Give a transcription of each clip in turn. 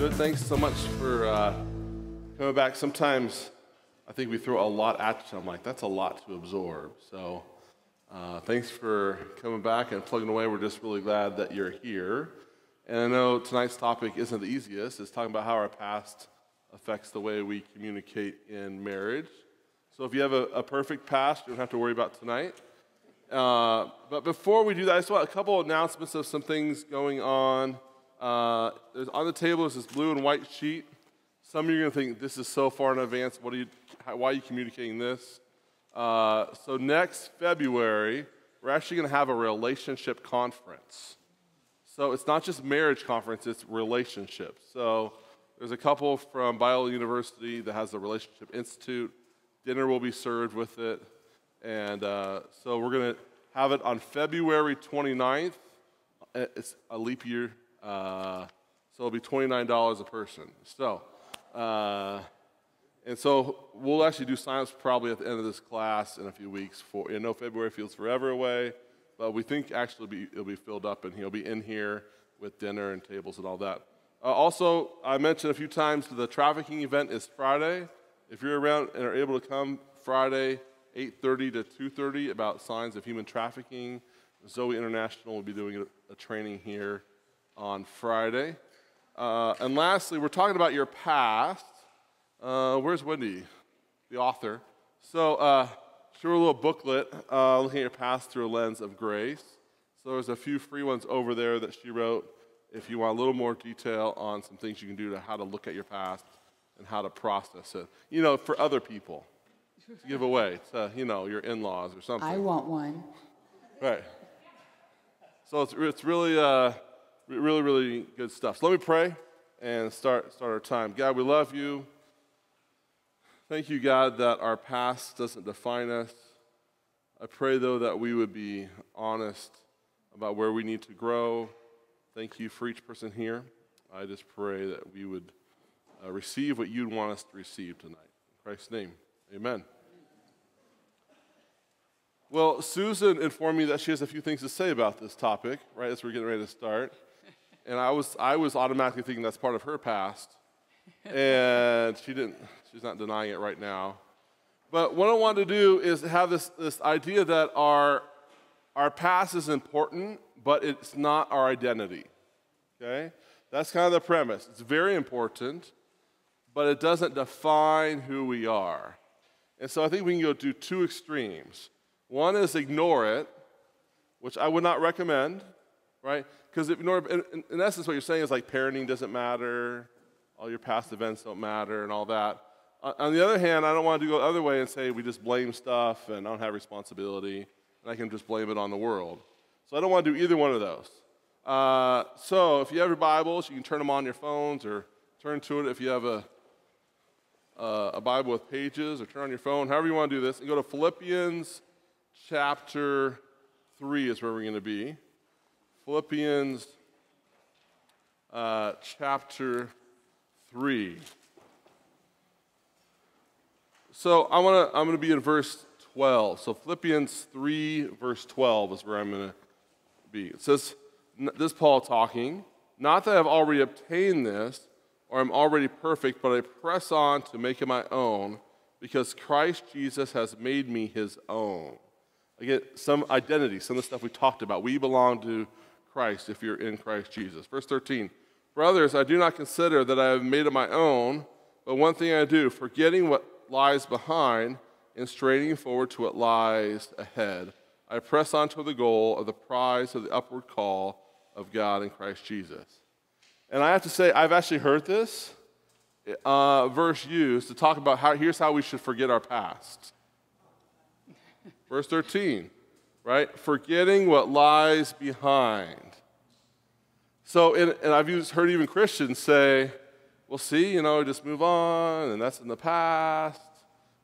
Good. Thanks so much for coming back. Sometimes I think we throw a lot at you. I'm like, that's a lot to absorb. So thanks for coming back and plugging away. We're just really glad that you're here. And I know tonight's topic isn't the easiest. It's talking about how our past affects the way we communicate in marriage. So if you have a perfect past, you don't have to worry about tonight. But before we do that, I just want a couple announcements of some things going on. There's on the table is this blue and white sheet. Some of you are going to think this is so far in advance. Why are you communicating this? So next February, we're actually going to have a relationship conference. So it's not just marriage conference, it's relationships. So there's a couple from Biola University that has the Relationship Institute. Dinner will be served with it. And so we're going to have it on February 29th. It's a leap year, so it'll be $29 a person. So, and so we'll actually do sign-ups probably at the end of this class in a few weeks. I know February feels forever away, but we think actually it'll be filled up, and he'll be in here with dinner and tables and all that. Also, I mentioned a few times the trafficking event is Friday. If you're around and are able to come Friday, 8:30 to 2:30 about signs of human trafficking. Zoe International will be doing a training here on Friday. And lastly, we're talking about your past. Where's Wendy, the author? So she wrote a little booklet looking at your past through a lens of grace. So there's a few free ones over there that she wrote if you want a little more detail on some things you can do to how to look at your past and how to process it. You know, for other people. To give away to, your in-laws or something. I want one. Right. So it's really, really, really good stuff. So let me pray and start our time. God, we love you. Thank you, God, that our past doesn't define us. I pray, though, that we would be honest about where we need to grow. Thank you for each person here. I just pray that we would receive what you'd want us to receive tonight. In Christ's name, amen. Well, Susan informed me that she has a few things to say about this topic, right, as we're getting ready to start. And I was automatically thinking that's part of her past. And she's not denying it right now. But what I want to do is have this idea that our past is important, but it's not our identity. Okay? That's kind of the premise. It's very important, but it doesn't define who we are. And so I think we can go to two extremes. One is ignore it, which I would not recommend, right? Because in essence, what you're saying is like parenting doesn't matter, all your past events don't matter, and all that. On the other hand, I don't want to go the other way and say we just blame stuff and I don't have responsibility, and I can just blame it on the world. So I don't want to do either one of those. So if you have your Bibles, you can turn them on your phones or turn to it if you have a Bible with pages, or turn on your phone, however you want to do this, and go to Philippians chapter 3 is where we're going to be. Philippians chapter 3. So I'm going to be in verse 12. So Philippians 3 verse 12 is where I'm going to be. It says, this is Paul talking, not that I've already obtained this or I'm already perfect, but I press on to make it my own because Christ Jesus has made me his own. Again, some identity, some of the stuff we talked about. We belong to Christ if you're in Christ Jesus. Verse 13, brothers, I do not consider that I have made it my own, but one thing I do, forgetting what lies behind and straining forward to what lies ahead, I press on to the goal of the prize of the upward call of God in Christ Jesus. And I have to say, I've actually heard this verse used to talk about here's how we should forget our past. Verse 13, right? Forgetting what lies behind. So, and I've heard even Christians say, well, see, just move on, and that's in the past.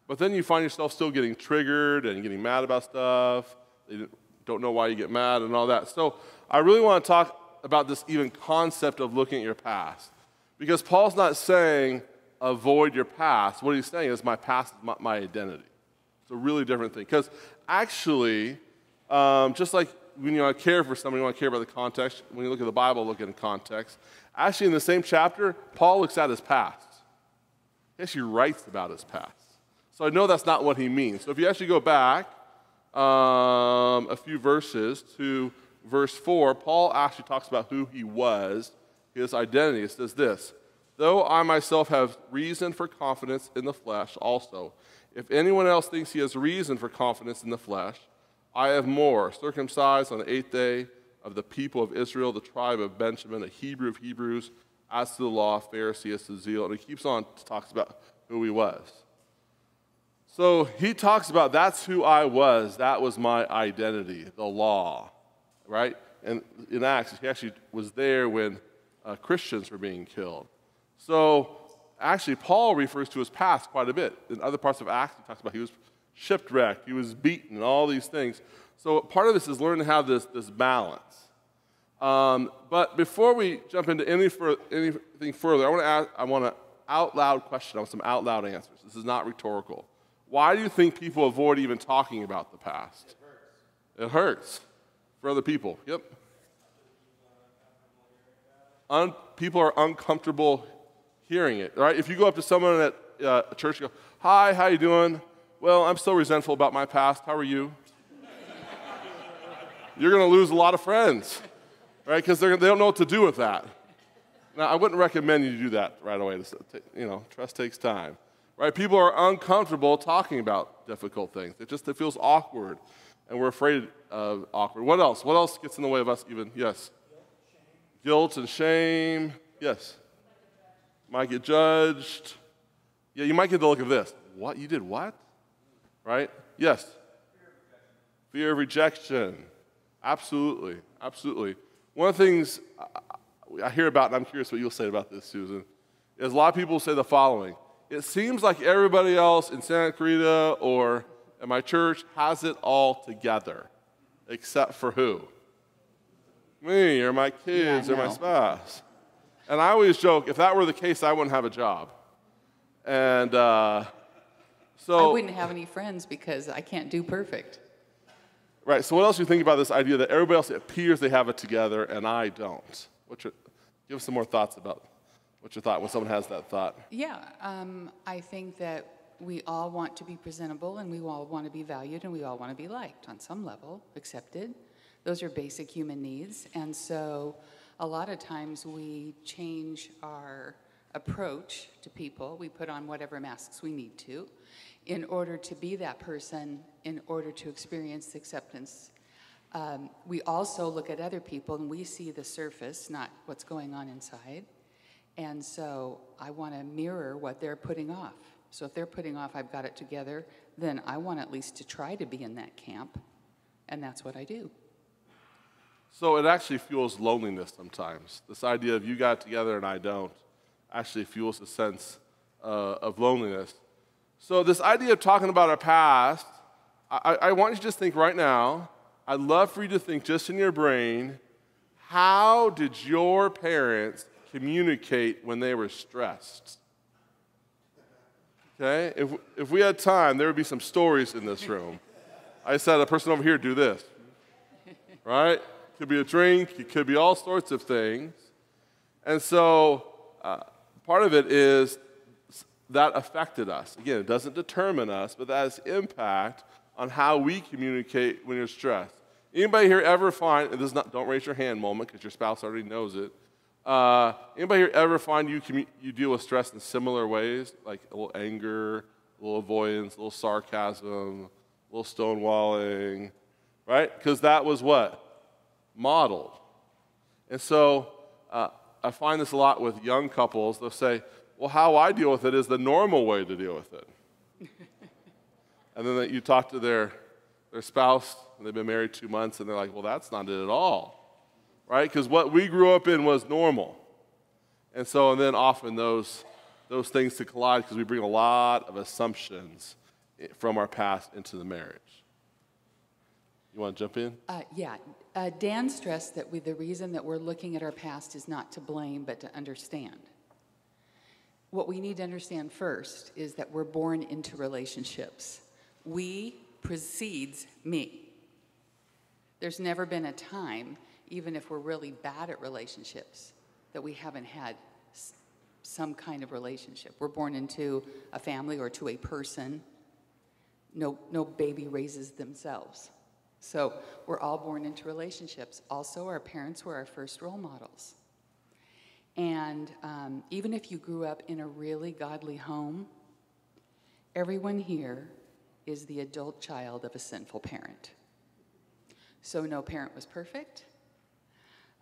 But then you find yourself still getting triggered and getting mad about stuff. They don't know why you get mad and all that. So I really want to talk about this even concept of looking at your past. Because Paul's not saying avoid your past. What he's saying is my past is my identity. It's a really different thing. Because actually, just like when you want to care for somebody, you want to care about the context. When you look at the Bible, look at the context. Actually, in the same chapter, Paul looks at his past. He actually writes about his past. So I know that's not what he means. So if you actually go back a few verses to verse 4, Paul actually talks about who he was, his identity. It says this, though I myself have reason for confidence in the flesh also, if anyone else thinks he has reason for confidence in the flesh, I have more, circumcised on the 8th day of the people of Israel, the tribe of Benjamin, a Hebrew of Hebrews, as to the law, Pharisee as to zeal. And he keeps on, talks about who he was. So he talks about that's who I was. That was my identity, the law, right? And in Acts, he actually was there when Christians were being killed. So actually, Paul refers to his past quite a bit. In other parts of Acts, he talks about he was shipwrecked, he was beaten, and all these things. So part of this is learning to have this balance. But before we jump into anything further, I want an out loud question. I want some out loud answers. This is not rhetorical. Why do you think people avoid even talking about the past? It hurts for other people. Yep. People are uncomfortable hearing it, right? If you go up to someone at a church and go, hi, how you doing? Well, I'm so resentful about my past. How are you? You're going to lose a lot of friends, right? Because they don't know what to do with that. Now, I wouldn't recommend you do that right away. Trust takes time, right? People are uncomfortable talking about difficult things. It feels awkward, and we're afraid of awkward. What else? What else gets in the way of us even? Yes. Guilt and shame. Yes. Might get judged. Yeah, you might get the look of this. What? You did what? Right? Yes. Fear of rejection. Absolutely. Absolutely. One of the things I hear about, and I'm curious what you'll say about this, Susan, is a lot of people say the following. It seems like everybody else in Santa Clarita or at my church has it all together, except for who? Me or my kids or my spouse. And I always joke, if that were the case, I wouldn't have a job. And so I wouldn't have any friends because I can't do perfect. Right, so what else do you think about this idea that everybody else appears they have it together and I don't? Give us some more thoughts about what's your thought when someone has that thought. Yeah, I think that we all want to be presentable and we all want to be valued and we all want to be liked on some level, accepted. Those are basic human needs. And so a lot of times we change our approach to people. We put on whatever masks we need to in order to be that person, in order to experience acceptance. We also look at other people and we see the surface, not what's going on inside. And so I want to mirror what they're putting off. So if they're putting off, I've got it together, then I want at least to try to be in that camp. And that's what I do. So it actually fuels loneliness sometimes. This idea of you got it together and I don't actually fuels a sense of loneliness. So this idea of talking about our past, I want you to just think right now, I'd love for you to think just in your brain, how did your parents communicate when they were stressed? Okay? If we had time, there would be some stories in this room. I said a person over here do this, right? It could be a drink, it could be all sorts of things. And so part of it is that affected us. Again, it doesn't determine us, but that has impact on how we communicate when you're stressed. Anybody here ever find, and this is not, don't raise your hand moment because your spouse already knows it. Anybody here ever find you deal with stress in similar ways, like a little anger, a little avoidance, a little sarcasm, a little stonewalling, right? Because that was what? Modeled. And so I find this a lot with young couples. They'll say, well, how I deal with it is the normal way to deal with it. And then you talk to their spouse, and they've been married 2 months, and they're like, well, that's not it at all, right? Because what we grew up in was normal. And so, and then often those things to collide because we bring a lot of assumptions from our past into the marriage. You want to jump in? Yeah. Dan stressed that the reason that we're looking at our past is not to blame, but to understand. What we need to understand first is that we're born into relationships. We precedes me. There's never been a time, even if we're really bad at relationships, that we haven't had some kind of relationship. We're born into a family or to a person. No baby raises themselves. So we're all born into relationships. Also, our parents were our first role models. And even if you grew up in a really godly home, everyone here is the adult child of a sinful parent. So no parent was perfect.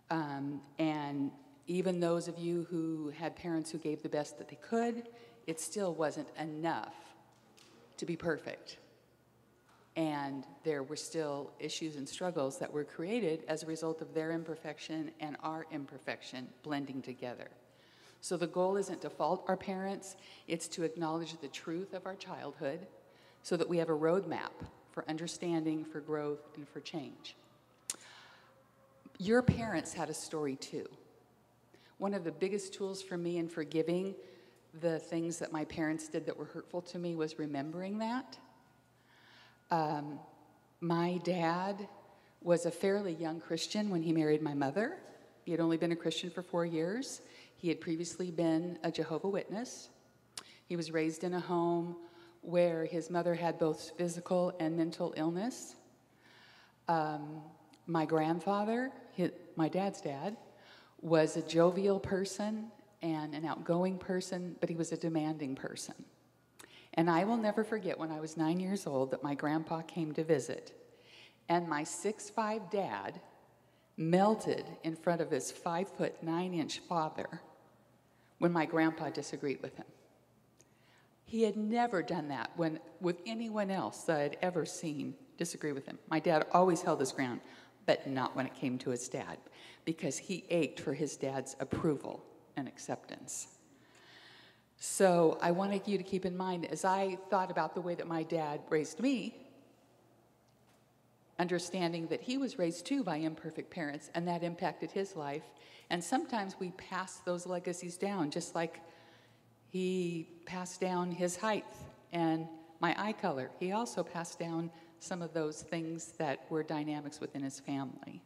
And even those of you who had parents who gave the best that they could, it still wasn't enough to be perfect. And there were still issues and struggles that were created as a result of their imperfection and our imperfection blending together. So the goal isn't to fault our parents, it's to acknowledge the truth of our childhood so that we have a roadmap for understanding, for growth, and for change. Your parents had a story too. One of the biggest tools for me in forgiving the things that my parents did that were hurtful to me was remembering that. My dad was a fairly young Christian when he married my mother. He had only been a Christian for 4 years. He had previously been a Jehovah's Witness. He was raised in a home where his mother had both physical and mental illness. My grandfather, my dad's dad, was a jovial person and an outgoing person, but he was a demanding person. And I will never forget when I was 9 years old that my grandpa came to visit, and my 6'5" dad melted in front of his 5'9" father when my grandpa disagreed with him. He had never done that with anyone else that I'd ever seen disagree with him. My dad always held his ground, but not when it came to his dad, because he ached for his dad's approval and acceptance. So I wanted you to keep in mind, as I thought about the way that my dad raised me, understanding that he was raised too by imperfect parents, and that impacted his life. And sometimes we pass those legacies down, just like he passed down his height and my eye color. He also passed down some of those things that were dynamics within his family.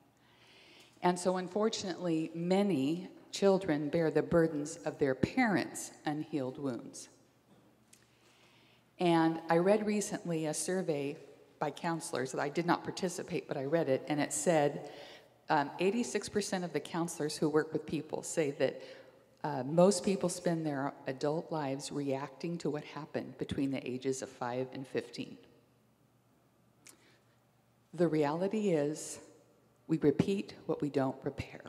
And so unfortunately, many children bear the burdens of their parents' unhealed wounds. And I read recently a survey by counselors that I did not participate, but I read it, and it said 86% of the counselors who work with people say that most people spend their adult lives reacting to what happened between the ages of 5 and 15. The reality is, we repeat what we don't repair.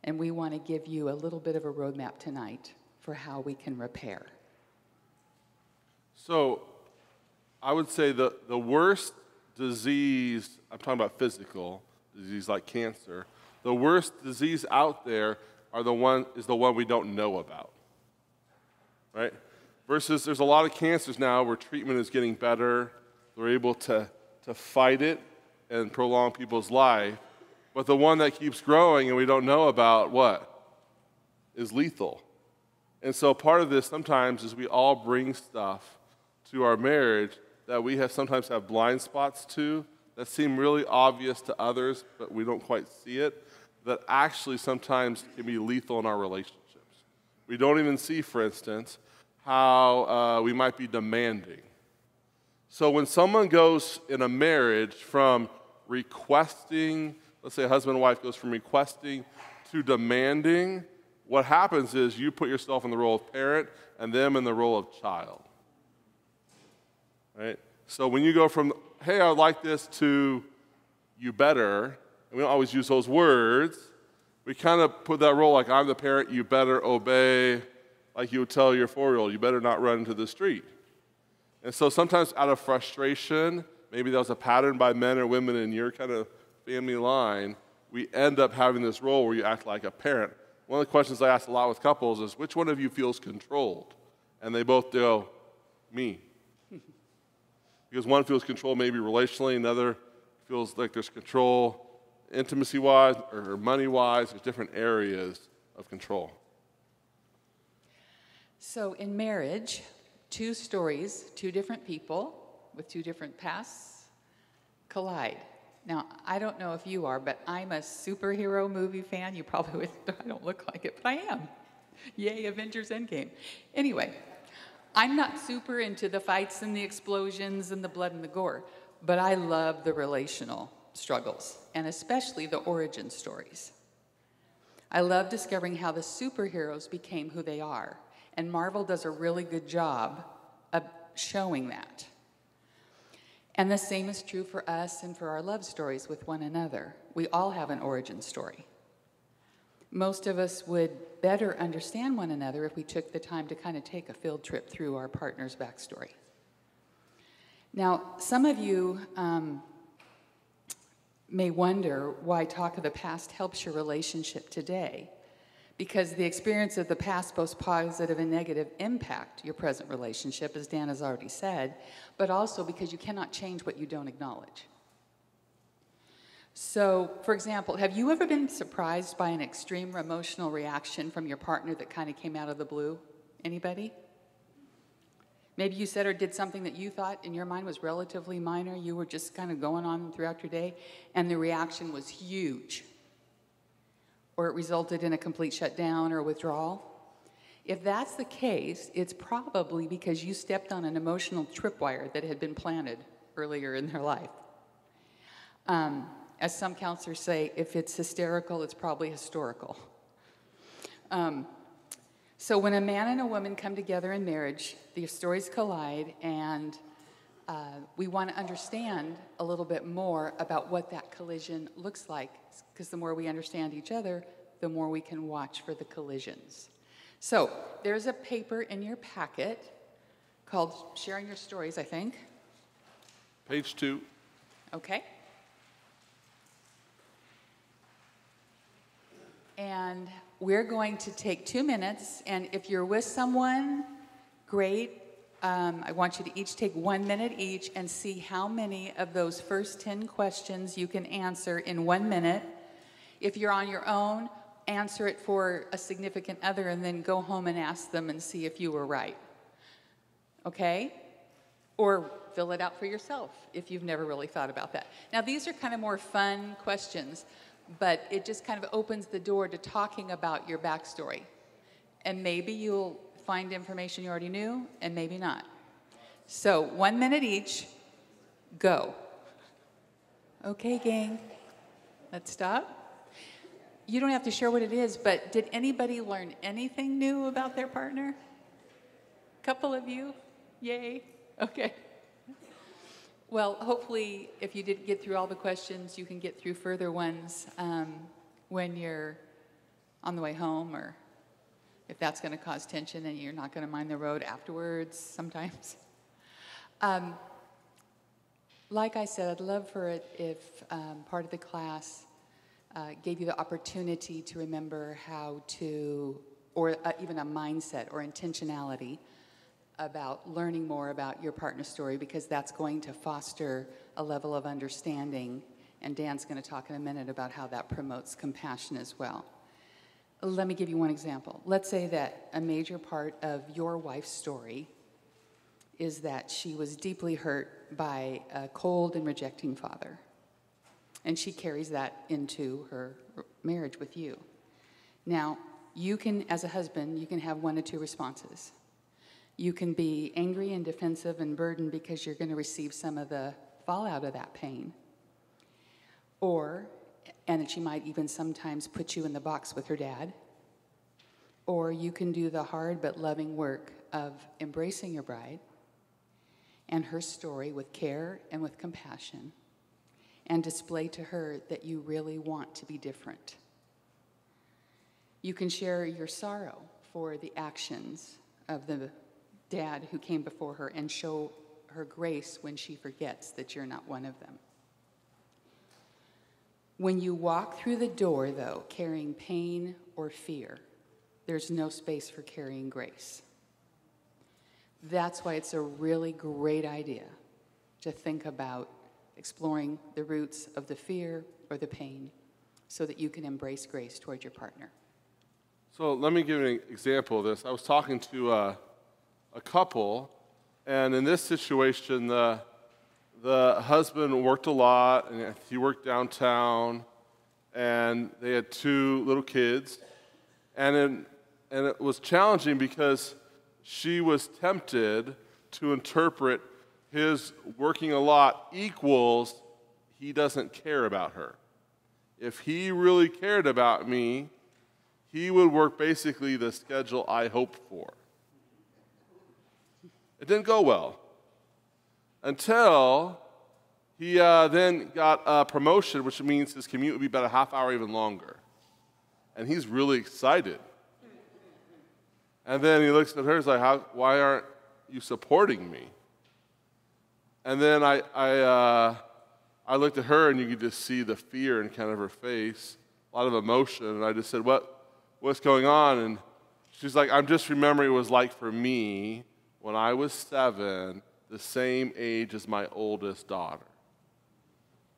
And we want to give you a little bit of a roadmap tonight for how we can repair. So I would say the worst disease, I'm talking about physical disease like cancer, the worst disease out there is the one we don't know about, right? Versus there's a lot of cancers now where treatment is getting better. They're able to fight it and prolong people's life. But the one that keeps growing and we don't know about, what? Is lethal. And so part of this sometimes is we all bring stuff to our marriage that we sometimes have blind spots to that seem really obvious to others, but we don't quite see it, that actually sometimes can be lethal in our relationships. We don't even see, for instance, how we might be demanding. So when someone goes in a marriage from requesting, let's say a husband and wife goes from requesting to demanding, what happens is you put yourself in the role of parent and them in the role of child. Right? So when you go from, hey, I like this, to you better, and we don't always use those words, we kind of put that role like I'm the parent, you better obey, like you would tell your 4-year-old, you better not run into the street. And so sometimes out of frustration, maybe that was a pattern by men or women in your kind of family line, we end up having this role where you act like a parent. One of the questions I ask a lot with couples is, which one of you feels controlled? And they both go, me. Because one feels control maybe relationally, another feels like there's control intimacy-wise or money-wise. There's different areas of control. So in marriage, 2 stories, 2 different people with 2 different pasts collide. Now, I don't know if you are, but I'm a superhero movie fan. You probably would, I don't look like it, but I am. Yay, Avengers Endgame. Anyway, I'm not super into the fights and the explosions and the blood and the gore, but I love the relational struggles, and especially the origin stories. I love discovering how the superheroes became who they are, and Marvel does a really good job of showing that. And the same is true for us and for our love stories with one another. We all have an origin story. Most of us would better understand one another if we took the time to kind of take a field trip through our partner's backstory. Now, some of you may wonder why talk of the past helps your relationship today, because the experience of the past both positive and negative impact your present relationship, as Dan has already said, but also because you cannot change what you don't acknowledge. So, for example, have you ever been surprised by an extreme emotional reaction from your partner that kind of came out of the blue? Anybody? Maybe you said or did something that you thought in your mind was relatively minor. You were just kind of going on throughout your day, and the reaction was huge. Or it resulted in a complete shutdown or withdrawal. If that's the case, it's probably because you stepped on an emotional tripwire that had been planted earlier in their life. As some counselors say, if it's hysterical, it's probably historical. So when a man and a woman come together in marriage, their stories collide, and we want to understand a little bit more about what that collision looks like, because the more we understand each other, the more we can watch for the collisions. So there's a paper in your packet called Sharing Your Stories, I think. Page 2. Okay. And we're going to take 2 minutes, and if you're with someone, great. I want you to each take 1 minute each and see how many of those first 10 questions you can answer in 1 minute. If you're on your own, answer it for a significant other and then go home and ask them and see if you were right. Okay? Or fill it out for yourself if you've never really thought about that. Now, these are kind of more fun questions, but it just kind of opens the door to talking about your backstory. And maybe you'll find information you already knew, and maybe not. So 1 minute each, go. Okay, gang, let's stop. You don't have to share what it is, but did anybody learn anything new about their partner? Couple of you? Yay. Okay. Well, hopefully, if you didn't get through all the questions, you can get through further ones when you're on the way home, or if that's going to cause tension and you're not going to mind the road afterwards sometimes. Like I said, I'd love for it if part of the class gave you the opportunity to remember how to, or even a mindset or intentionality about learning more about your partner's story, because that's going to foster a level of understanding, and Dan's going to talk in a minute about how that promotes compassion as well. Let me give you one example. Let's say that a major part of your wife's story is that she was deeply hurt by a cold and rejecting father, and she carries that into her marriage with you. Now, you can, as a husband, you can have one of two responses. You can be angry and defensive and burdened because you're going to receive some of the fallout of that pain. And she might even sometimes put you in the box with her dad. Or you can do the hard but loving work of embracing your bride and her story with care and with compassion, and display to her that you really want to be different. You can share your sorrow for the actions of the dad who came before her and show her grace when she forgets that you're not one of them. When you walk through the door, though, carrying pain or fear, there's no space for carrying grace. That's why it's a really great idea to think about exploring the roots of the fear or the pain so that you can embrace grace toward your partner. So let me give you an example of this. I was talking to a couple, and in this situation, the husband worked a lot, and he worked downtown, and they had 2 little kids. And it was challenging because she was tempted to interpret his working a lot equals he doesn't care about her. If he really cared about me, he would work basically the schedule I hoped for. It didn't go well until he then got a promotion, which means his commute would be about a half hour even longer. And he's really excited. And then he looks at her and is like, why aren't you supporting me? And then I looked at her, and you could just see the fear in kind of her face, a lot of emotion. And I just said, what's going on? And she's like, I'm just remembering what it was like for me when I was 7, the same age as my oldest daughter.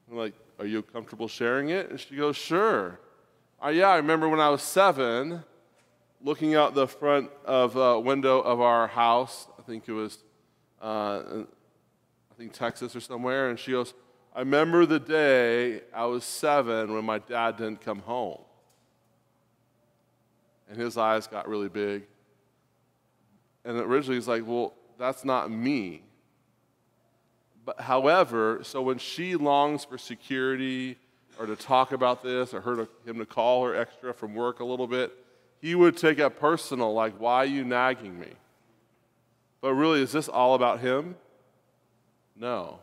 I'm like, are you comfortable sharing it? And she goes, sure. Yeah, I remember when I was 7, looking out the front of window of our house. I think it was, Texas or somewhere. And she goes, I remember the day I was 7 when my dad didn't come home. And his eyes got really big. And originally he's like, well, that's not me. But however, so when she longs for security or to talk about this or him to call her extra from work a little bit, he would take it personal, like, why are you nagging me? But really, is this all about him? No.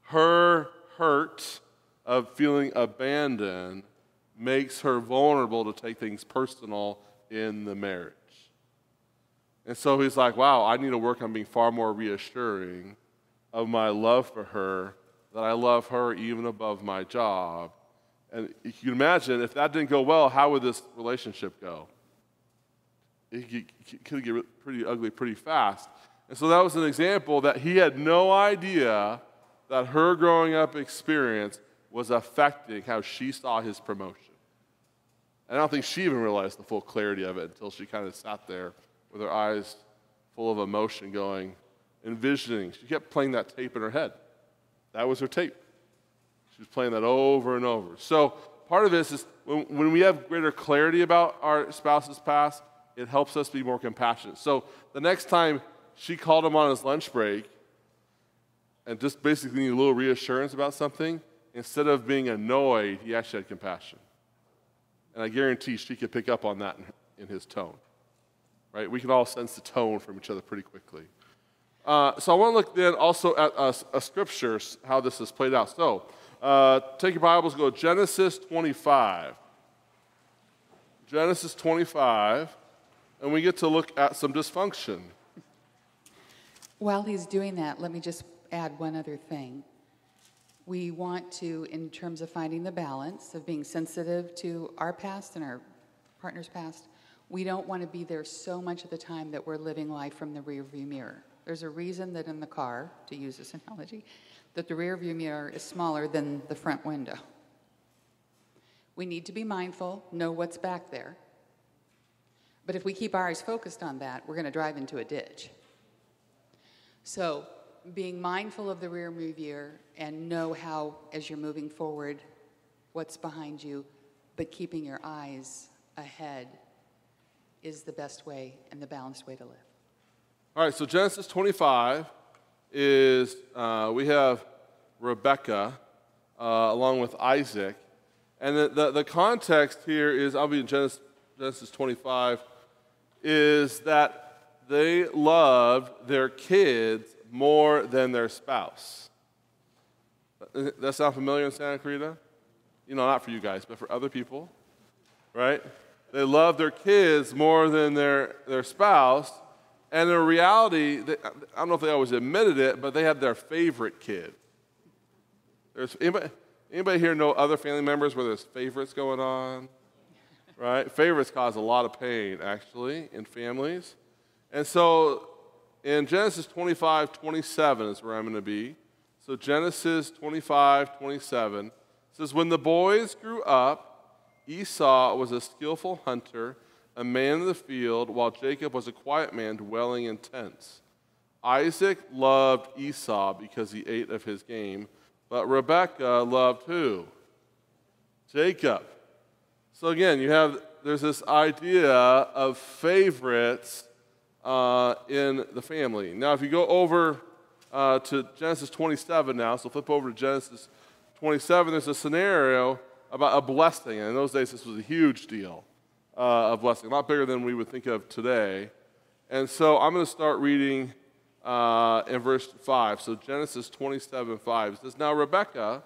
Her hurt of feeling abandoned makes her vulnerable to take things personal in the marriage. And so he's like, wow, I need to work on being far more reassuring of my love for her, that I love her even above my job. And you can imagine, if that didn't go well, how would this relationship go? It could get pretty ugly pretty fast. And so that was an example that he had no idea that her growing up experience was affecting how she saw his promotion. And I don't think she even realized the full clarity of it until she kind of sat there with her eyes full of emotion going, envisioning. She kept playing that tape in her head. That was her tape. She was playing that over and over. So part of this is when we have greater clarity about our spouse's past, it helps us be more compassionate. So the next time she called him on his lunch break and just basically needed a little reassurance about something, instead of being annoyed, he actually had compassion. And I guarantee she could pick up on that in his tone. Right? We can all sense the tone from each other pretty quickly. So I want to look then also at a scripture, how this is played out. So take your Bibles, go to Genesis 25. Genesis 25, and we get to look at some dysfunction. While he's doing that, let me just add one other thing. We want to, in terms of finding the balance of being sensitive to our past and our partner's past, we don't want to be there so much of the time that we're living life from the rearview mirror. There's a reason that in the car, to use this analogy, that the rearview mirror is smaller than the front window. We need to be mindful, know what's back there. But if we keep our eyes focused on that, we're going to drive into a ditch. So being mindful of the rearview mirror and know how, as you're moving forward, what's behind you, but keeping your eyes ahead is the best way and the balanced way to live. All right, so Genesis 25 is, we have Rebekah along with Isaac. And the context here is, I'll be in Genesis 25, is that they loved their kids more than their spouse. That sound familiar in Santa Clarita? You know, not for you guys, but for other people, right? They loved their kids more than their spouse. And in reality, I don't know if they always admitted it, but they had their favorite kid. Anybody here know other family members where there's favorites going on? Right? Favorites cause a lot of pain, actually, in families. And so in Genesis 25:27 is where I'm going to be. So Genesis 25:27 says, when the boys grew up, Esau was a skillful hunter, a man of the field, while Jacob was a quiet man dwelling in tents. Isaac loved Esau because he ate of his game, but Rebekah loved who? Jacob. So again, there's this idea of favorites in the family. Now, if you go over to Genesis 27 now, so flip over to Genesis 27, there's a scenario about a blessing. And in those days, this was a huge deal, a blessing, a lot bigger than we would think of today. And so I'm going to start reading in verse 5. So Genesis 27:5 it says, "Now Rebekah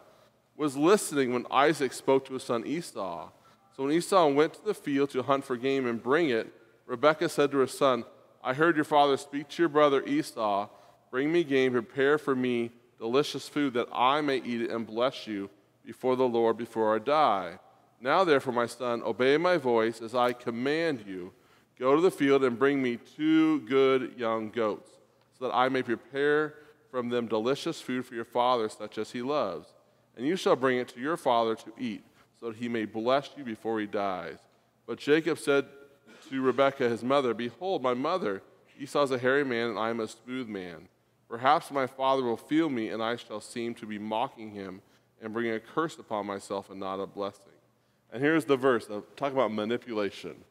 was listening when Isaac spoke to his son Esau. So when Esau went to the field to hunt for game and bring it, Rebekah said to her son, 'I heard your father speak to your brother Esau. Bring me game, prepare for me delicious food that I may eat it and bless you before the Lord before I die. Now therefore, my son, obey my voice as I command you. Go to the field and bring me 2 good young goats, so that I may prepare from them delicious food for your father, such as he loves. And you shall bring it to your father to eat, so that he may bless you before he dies.' But Jacob said to Rebekah his mother, 'Behold, my mother, Esau is a hairy man, and I am a smooth man. Perhaps my father will feel me, and I shall seem to be mocking him and bringing a curse upon myself and not a blessing.'" And here's the verse, talk about manipulation.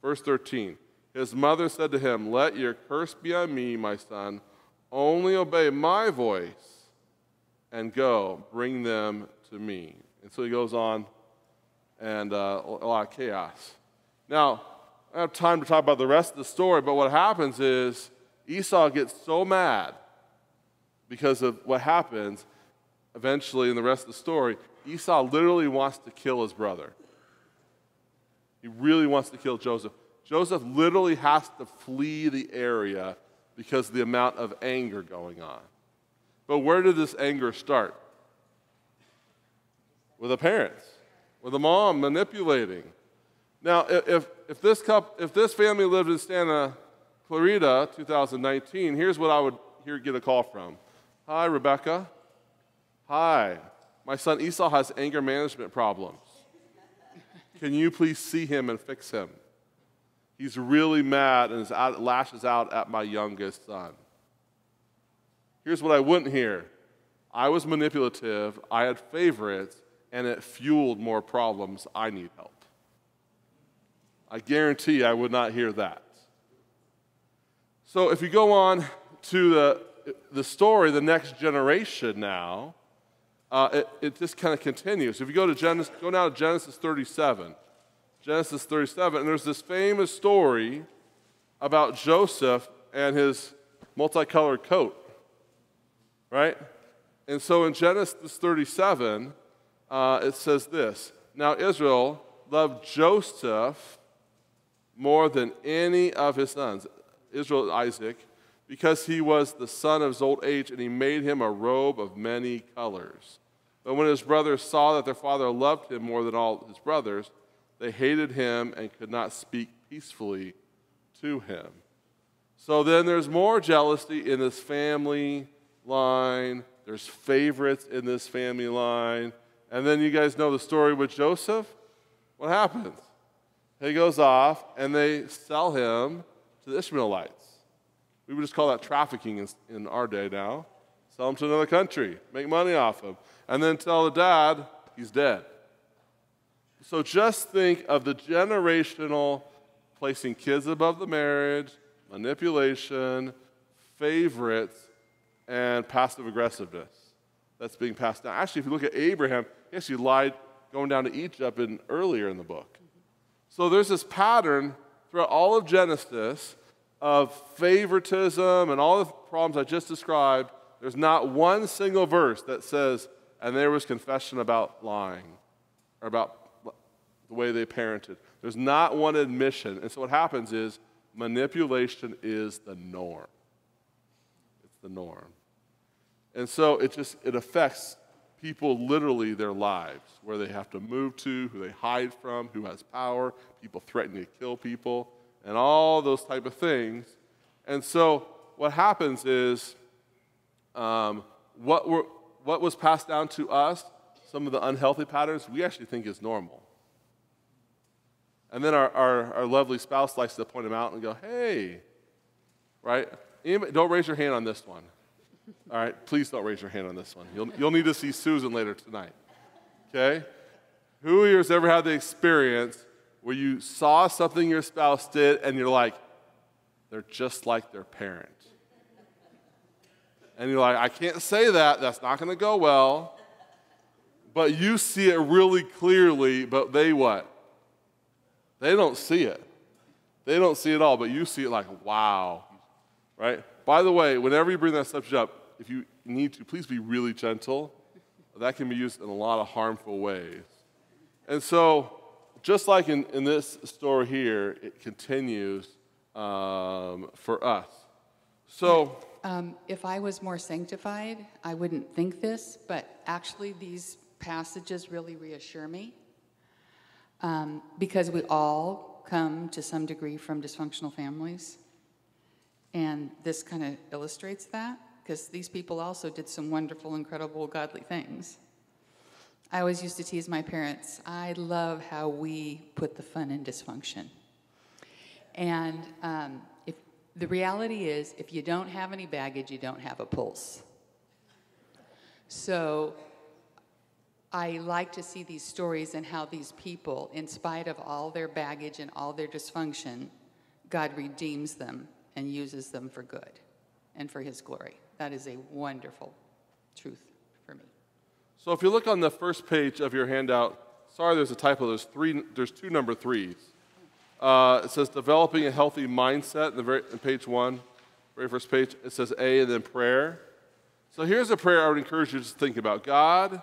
Verse 13, "His mother said to him, 'Let your curse be on me, my son. Only obey my voice and go, bring them to me.'" And so he goes on, and a lot of chaos. Now, I don't have time to talk about the rest of the story, but what happens is Esau gets so mad because of what happens eventually in the rest of the story. Esau literally wants to kill his brother. He really wants to kill Joseph. Joseph literally has to flee the area because of the amount of anger going on. But where did this anger start? With the parents, with the mom manipulating. Now, if this family lived in Santa Clarita, 2019, here's what I would get a call from. "Hi, Rebekah. Hi, my son Esau has anger management problems. Can you please see him and fix him? He's really mad and lashes out at my youngest son." Here's what I wouldn't hear. I was manipulative, I had favorites, and it fueled more problems. I need help. I guarantee I would not hear that. So if you go on to the story, the next generation now, it just kind of continues. If you go now to Genesis 37. Genesis 37, and there's this famous story about Joseph and his multicolored coat, right? And so in Genesis 37, it says this, "Now Israel loved Joseph more than any of his sons," Israel, Isaac, "because he was the son of his old age, and he made him a robe of many colors. But when his brothers saw that their father loved him more than all his brothers, they hated him and could not speak peacefully to him." So then there's more jealousy in this family line. There's favorites in this family line. And then you guys know the story with Joseph. What happens? He goes off, and they sell him to the Ishmaelites. We would just call that trafficking in our day now. Sell him to another country, make money off him, and then tell the dad he's dead. So just think of the generational placing kids above the marriage, manipulation, favorites, and passive aggressiveness that's being passed down. Actually, if you look at Abraham, he actually lied going down to Egypt earlier in the book. So there's this pattern throughout all of Genesis of favoritism and all the problems I just described. There's not one single verse that says, "And there was confession about lying," or about the way they parented. There's not one admission. And so what happens is manipulation is the norm. It's the norm. And so it affects people literally their lives, where they have to move to, who they hide from, who has power, people threatening to kill people, and all those type of things. And so what happens is what was passed down to us, some of the unhealthy patterns, we actually think is normal. And then our lovely spouse likes to point them out and go, "Hey," right? Don't raise your hand on this one. All right, please don't raise your hand on this one. You'll need to see Susan later tonight. Okay? Who here has ever had the experience where you saw something your spouse did and you're like, they're just like their parent? And you're like, I can't say that. That's not going to go well. But you see it really clearly, but they what? They don't see it. They don't see it all, but you see it like, wow. Right? By the way, whenever you bring that subject up, if you need to, please be really gentle. That can be used in a lot of harmful ways. And so, just like in this story here, it continues for us. So, if I was more sanctified, I wouldn't think this, but actually these passages really reassure me because we all come to some degree from dysfunctional families. And this kind of illustrates that, because these people also did some wonderful, incredible, godly things. I always used to tease my parents, I love how we put the fun in dysfunction. And if the reality is, if you don't have any baggage, you don't have a pulse. So I like to see these stories and how these people, in spite of all their baggage and all their dysfunction, God redeems them and uses them for good and for his glory. That is a wonderful truth for me. So if you look on the first page of your handout, sorry there's a typo, there's two number 3s. It says developing a healthy mindset in page 1, very first page. It says A and then prayer. So here's a prayer I would encourage you to think about. God,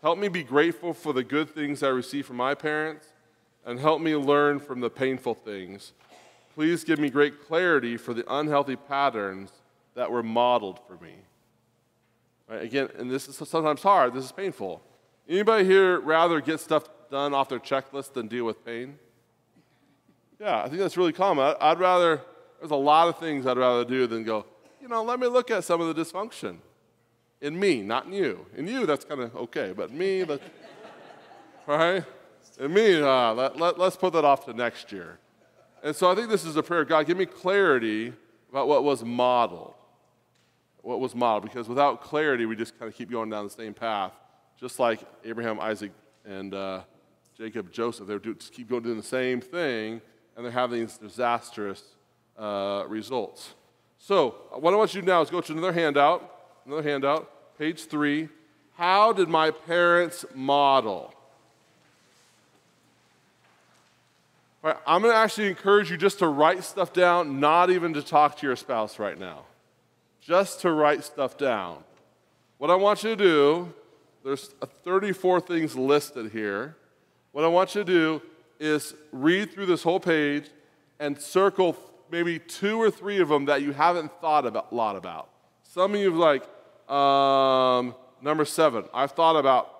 help me be grateful for the good things I receive from my parents, and help me learn from the painful things. Please give me great clarity for the unhealthy patterns that were modeled for me. Right? Again, and this is sometimes hard. This is painful. Anybody here rather get stuff done off their checklist than deal with pain? Yeah, I think that's really common. There's a lot of things I'd rather do than go, let me look at some of the dysfunction. In me, not in you. In you, that's kind of okay, but me, right? In me, let's put that off to next year. And so I think this is a prayer. God, give me clarity about what was modeled. What was modeled. Because without clarity, we just kind of keep going down the same path. Just like Abraham, Isaac, and Jacob, Joseph. They just keep going doing the same thing, and they're having these disastrous results. So what I want you to do now is go to another handout, page 3. How did my parents model? All right, I'm going to actually encourage you just to write stuff down, not even to talk to your spouse right now. Just to write stuff down. What I want you to do, there's 34 things listed here. What I want you to do is read through this whole page and circle maybe 2 or 3 of them that you haven't thought a lot about. Some of you like, number 7, I've thought about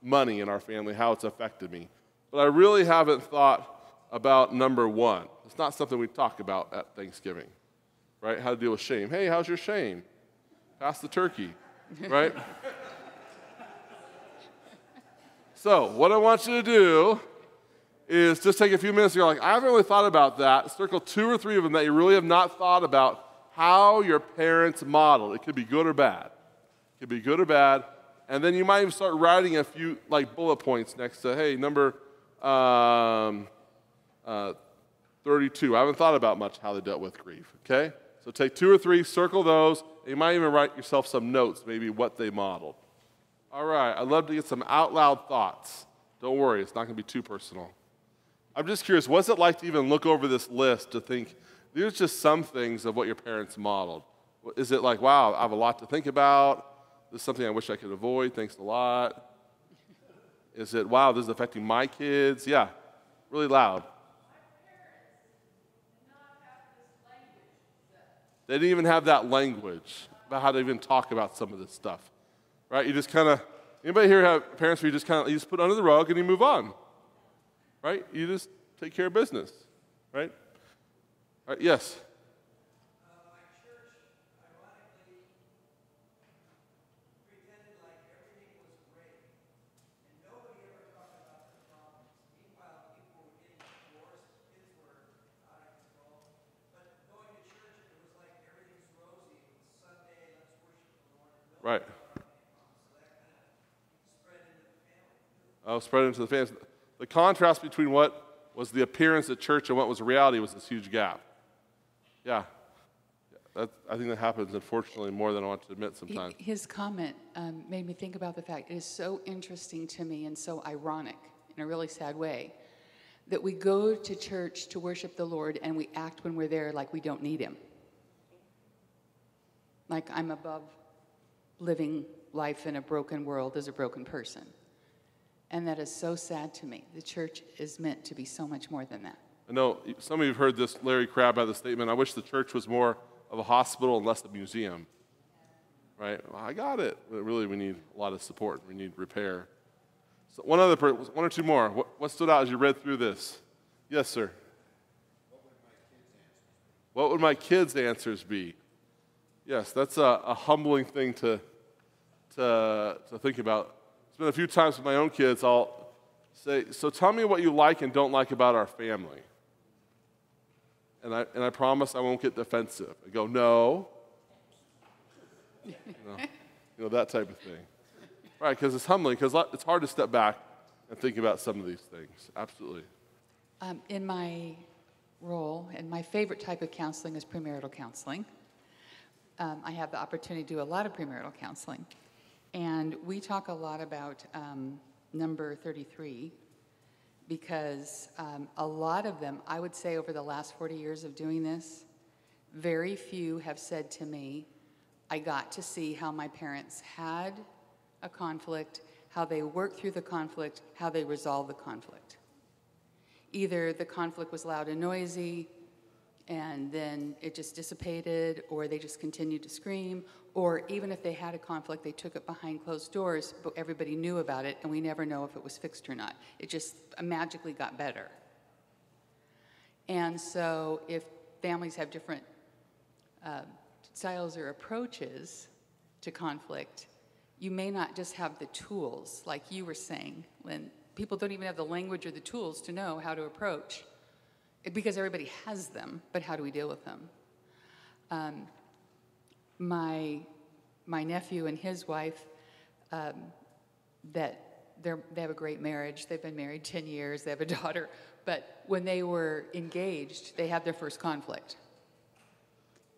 money in our family, how it's affected me. But I really haven't thought about number 1. It's not something we talk about at Thanksgiving, right? How to deal with shame. Hey, how's your shame? Pass the turkey, right? So what I want you to do is just take a few minutes and you're like, I haven't really thought about that. Circle 2 or 3 of them that you really have not thought about how your parents modeled. It could be good or bad. It could be good or bad. And then you might even start writing a few bullet points next to, hey, number 32. I haven't thought about much how they dealt with grief, okay? So take 2 or 3, circle those, and you might even write yourself some notes, maybe what they modeled. All right, I'd love to get some out loud thoughts. Don't worry, it's not going to be too personal. I'm just curious, what's it like to even look over this list to think, there's just some things of what your parents modeled? Is it like, wow, I have a lot to think about. This is something I wish I could avoid. Thanks a lot. Is it, wow, this is affecting my kids? Yeah, really loud. They didn't even have that language about how to even talk about some of this stuff, right? You just kind of, anybody here have parents where you just put under the rug and you move on, right? You just take care of business, right? All right, yes? My church, ironically, pretended like everything was great, and nobody ever talked about the problems. Meanwhile, people were getting divorced, kids were out of control. But going to church, it was like everything's roses. Spread into the families. The contrast between what was the appearance of church and what was reality was this huge gap. Yeah. I think that happens, unfortunately, more than I want to admit sometimes. His comment made me think about the fact it is so interesting to me and so ironic in a really sad way that we go to church to worship the Lord and we act when we're there like we don't need him. Like I'm above living life in a broken world as a broken person. And that is so sad to me. The church is meant to be so much more than that. I know some of you have heard this Larry Crabb have the statement, I wish the church was more of a hospital and less a museum. Right? Well, I got it. But really, we need a lot of support. We need repair. So one or two more. What stood out as you read through this? Yes, sir. What would my kids' answers be? Yes, that's a humbling thing to think about. It's been a few times with my own kids, I'll say, so tell me what you like and don't like about our family. And I promise I won't get defensive. I go, no. That type of thing. Right, because it's humbling, because it's hard to step back and think about some of these things. Absolutely. In my role, and my favorite type of counseling is premarital counseling. I have the opportunity to do a lot of premarital counseling. And we talk a lot about number 33, because a lot of them, I would say over the last 40 years of doing this, very few have said to me, I got to see how my parents had a conflict, how they worked through the conflict, how they resolved the conflict. Either the conflict was loud and noisy, and then it just dissipated, or they just continued to scream, or even if they had a conflict, they took it behind closed doors, but everybody knew about it, and we never know if it was fixed or not. It just magically got better. And so if families have different styles or approaches to conflict, you may not just have the tools, like you were saying, when people don't even have the language or the tools to know how to approach it, because everybody has them, but how do we deal with them? My nephew and his wife, they have a great marriage. They've been married 10 years. They have a daughter. But when they were engaged, they had their first conflict.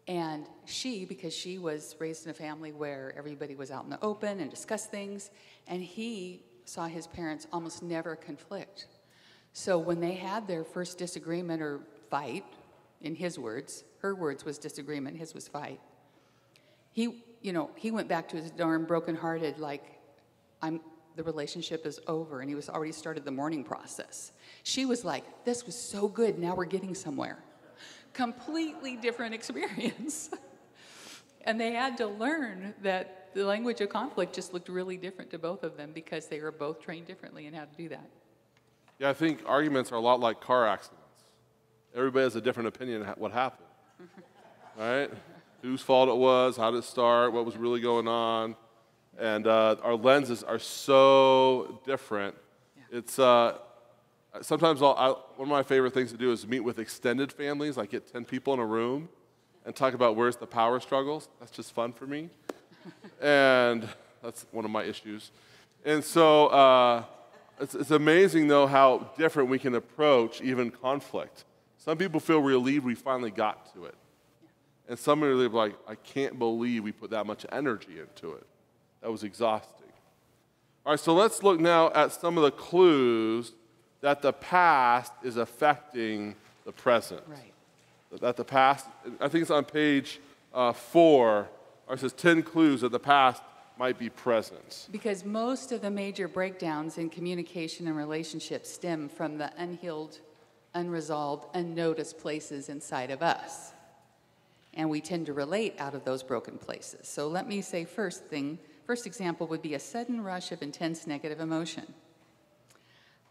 And because she was raised in a family where everybody was out in the open and discussed things, and he saw his parents almost never conflict. So when they had their first disagreement or fight, in his words, her words was disagreement, his was fight, he went back to his dorm brokenhearted, like, the relationship is over, and he was already started the mourning process. She was like, this was so good, now we're getting somewhere. Completely different experience. And they had to learn that the language of conflict just looked really different to both of them because they were both trained differently in how to do that. Yeah, I think arguments are a lot like car accidents. Everybody has a different opinion of what happened. Right? Whose fault it was, how did it start, what was really going on. And our lenses are so different. Yeah. It's sometimes one of my favorite things to do is meet with extended families, like get 10 people in a room and talk about where's the power struggles. That's just fun for me. And that's one of my issues. And so it's amazing, though, how different we can approach even conflict. Some people feel relieved we finally got to it. And some are like, I can't believe we put that much energy into it. That was exhausting. All right, so let's look now at some of the clues that the past is affecting the present. Right. That the past, I think it's on page 4, or it says 10 clues that the past might be present. Because most of the major breakdowns in communication and relationships stem from the unhealed, unresolved, unnoticed places inside of us. And we tend to relate out of those broken places. So let me say first example would be a sudden rush of intense negative emotion.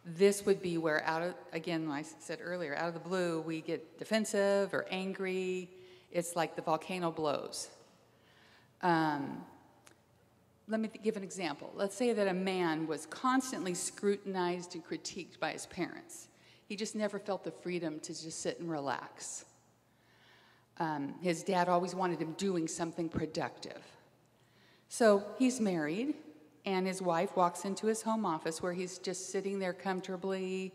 This would be where again, like I said earlier, out of the blue, we get defensive or angry. It's like the volcano blows. Let me give an example. Let's say that a man was constantly scrutinized and critiqued by his parents. He just never felt the freedom to just sit and relax. His dad always wanted him doing something productive. So he's married, And his wife walks into his home office where he's just sitting there comfortably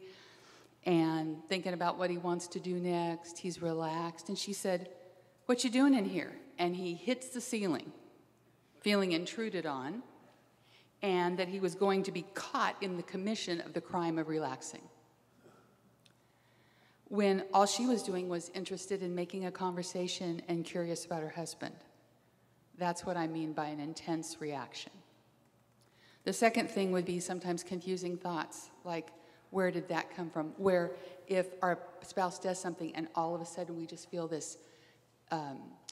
and thinking about what he wants to do next. He's relaxed. And she said, "What you doing in here?" And he hits the ceiling, feeling intruded on, and that he was going to be caught in the commission of the crime of relaxing, when all she was doing was interested in making a conversation and curious about her husband. That's what I mean by an intense reaction. The second thing would be sometimes confusing thoughts, like, where did that come from? Where if our spouse does something and all of a sudden we just feel this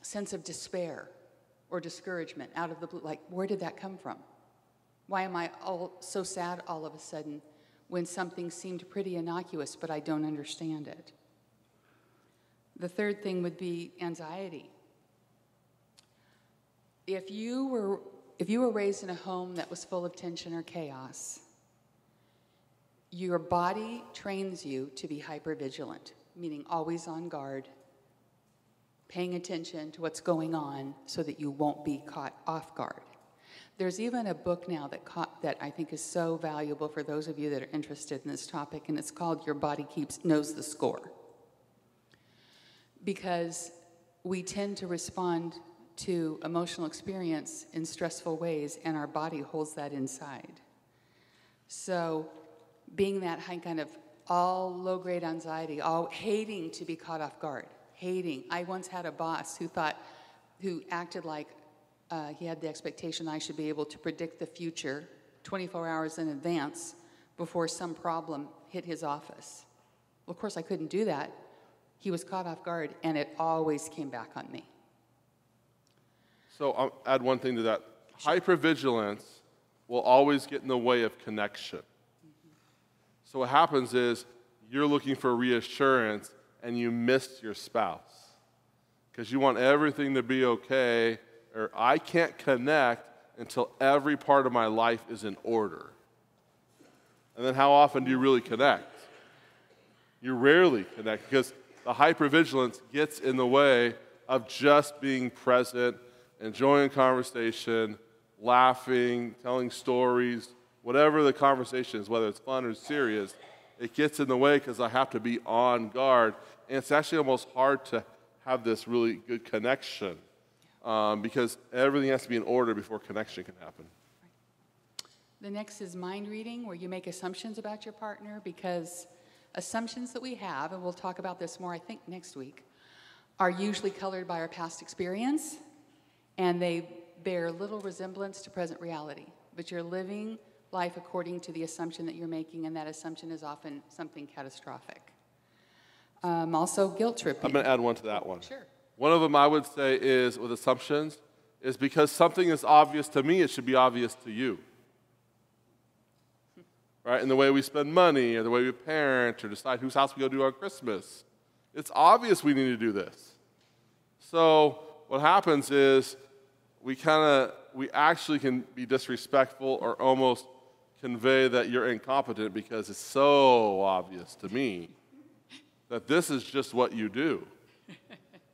sense of despair or discouragement out of the blue, like, where did that come from? Why am I so sad all of a sudden when something seemed pretty innocuous, but I don't understand it? The third thing would be anxiety. If you were raised in a home that was full of tension or chaos, your body trains you to be hypervigilant, meaning always on guard, paying attention to what's going on so that you won't be caught off guard. There's even a book now that I think is so valuable for those of you that are interested in this topic, and it's called Your Body Knows the Score. Because we tend to respond to emotional experience in stressful ways, and our body holds that inside. So being that high kind of all low-grade anxiety, all hating to be caught off guard, hating. I once had a boss who acted like he had the expectation I should be able to predict the future 24 hours in advance before some problem hit his office. Well, of course, I couldn't do that. He was caught off guard, and it always came back on me. So I'll add one thing to that. Hypervigilance will always get in the way of connection. So what happens is you're looking for reassurance, and you miss your spouse because you want everything to be okay, or I can't connect until every part of my life is in order. And then how often do you really connect? You rarely connect because the hypervigilance gets in the way of just being present, enjoying conversation, laughing, telling stories, whatever the conversation is, whether it's fun or serious. It gets in the way because I have to be on guard. And it's actually almost hard to have this really good connection because everything has to be in order before connection can happen. The next is mind reading, where you make assumptions about your partner, because assumptions that we have, and we'll talk about this more, I think, next week, are usually colored by our past experience, and they bear little resemblance to present reality. But you're living life according to the assumption that you're making, and that assumption is often something catastrophic. Also, guilt tripping. I'm going to add one to that one. Sure. One of them I would say is, with assumptions, is because something is obvious to me, it should be obvious to you. Right? In the way we spend money, or the way we parent, or decide whose house we go to on Christmas. It's obvious we need to do this. So what happens is we actually can be disrespectful or almost convey that you're incompetent because it's so obvious to me that this is just what you do.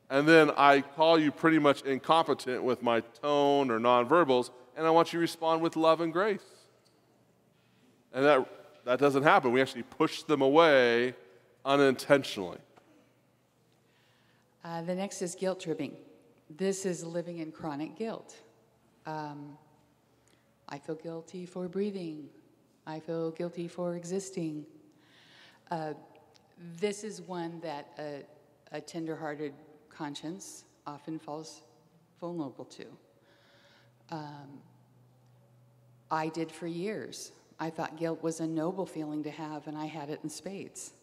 And then I call you pretty much incompetent with my tone or nonverbals, and I want you to respond with love and grace. And that doesn't happen. We actually push them away unintentionally. The next is guilt tripping. This is living in chronic guilt. I feel guilty for breathing. I feel guilty for existing. This is one that a tender-hearted conscience often falls vulnerable to. I did for years. I thought guilt was a noble feeling to have, and I had it in spades.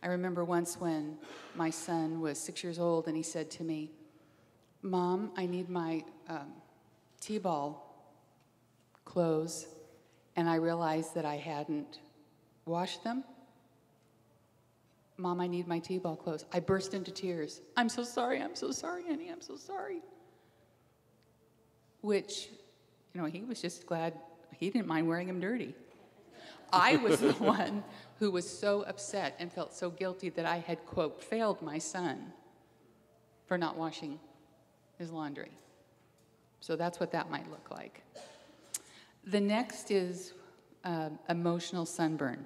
I remember once when my son was 6 years old, and he said to me, "Mom, I need my T-ball clothes," and I realized that I hadn't washed them. "Mom, I need my T-ball clothes." I burst into tears. I'm so sorry, honey, I'm so sorry." Which, he was just glad he didn't mind wearing them dirty. I was the one who was so upset and felt so guilty that I had, quote, failed my son for not washing his laundry. So that's what that might look like. The next is emotional sunburn.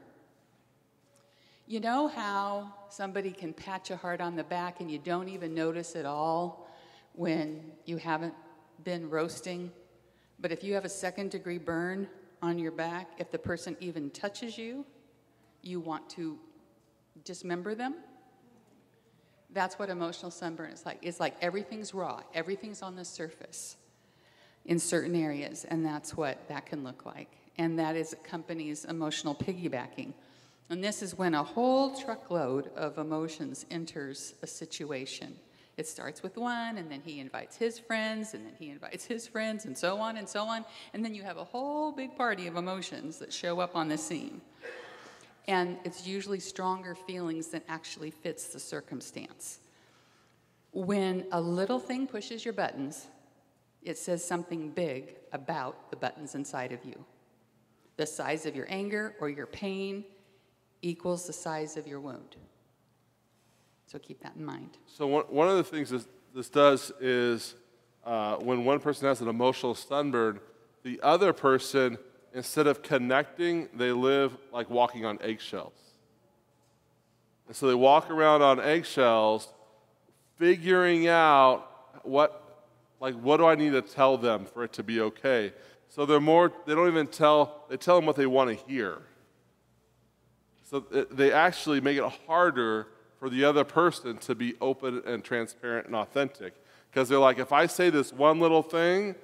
You know how somebody can patch a heart on the back and you don't even notice at all when you haven't been roasting? But if you have a second-degree burn on your back, if the person even touches you, you want to dismember them? That's what emotional sunburn is like. It's like everything's raw, everything's on the surface in certain areas, and that's what that can look like. And that accompanies emotional piggybacking. And this is when a whole truckload of emotions enters a situation. It starts with one, and then he invites his friends, and then he invites his friends, and so on and so on. And then you have a whole big party of emotions that show up on the scene. And it's usually stronger feelings than actually fits the circumstance. When a little thing pushes your buttons, it says something big about the buttons inside of you. The size of your anger or your pain equals the size of your wound. So keep that in mind. So one of the things this does is when one person has an emotional sunburn, the other person, instead of connecting, they live like walking on eggshells. And so they walk around on eggshells, figuring out what do I need to tell them for it to be okay. So they don't even they tell them what they want to hear. So they actually make it harder for the other person to be open and transparent and authentic. Because they're like, if I say this one little thing,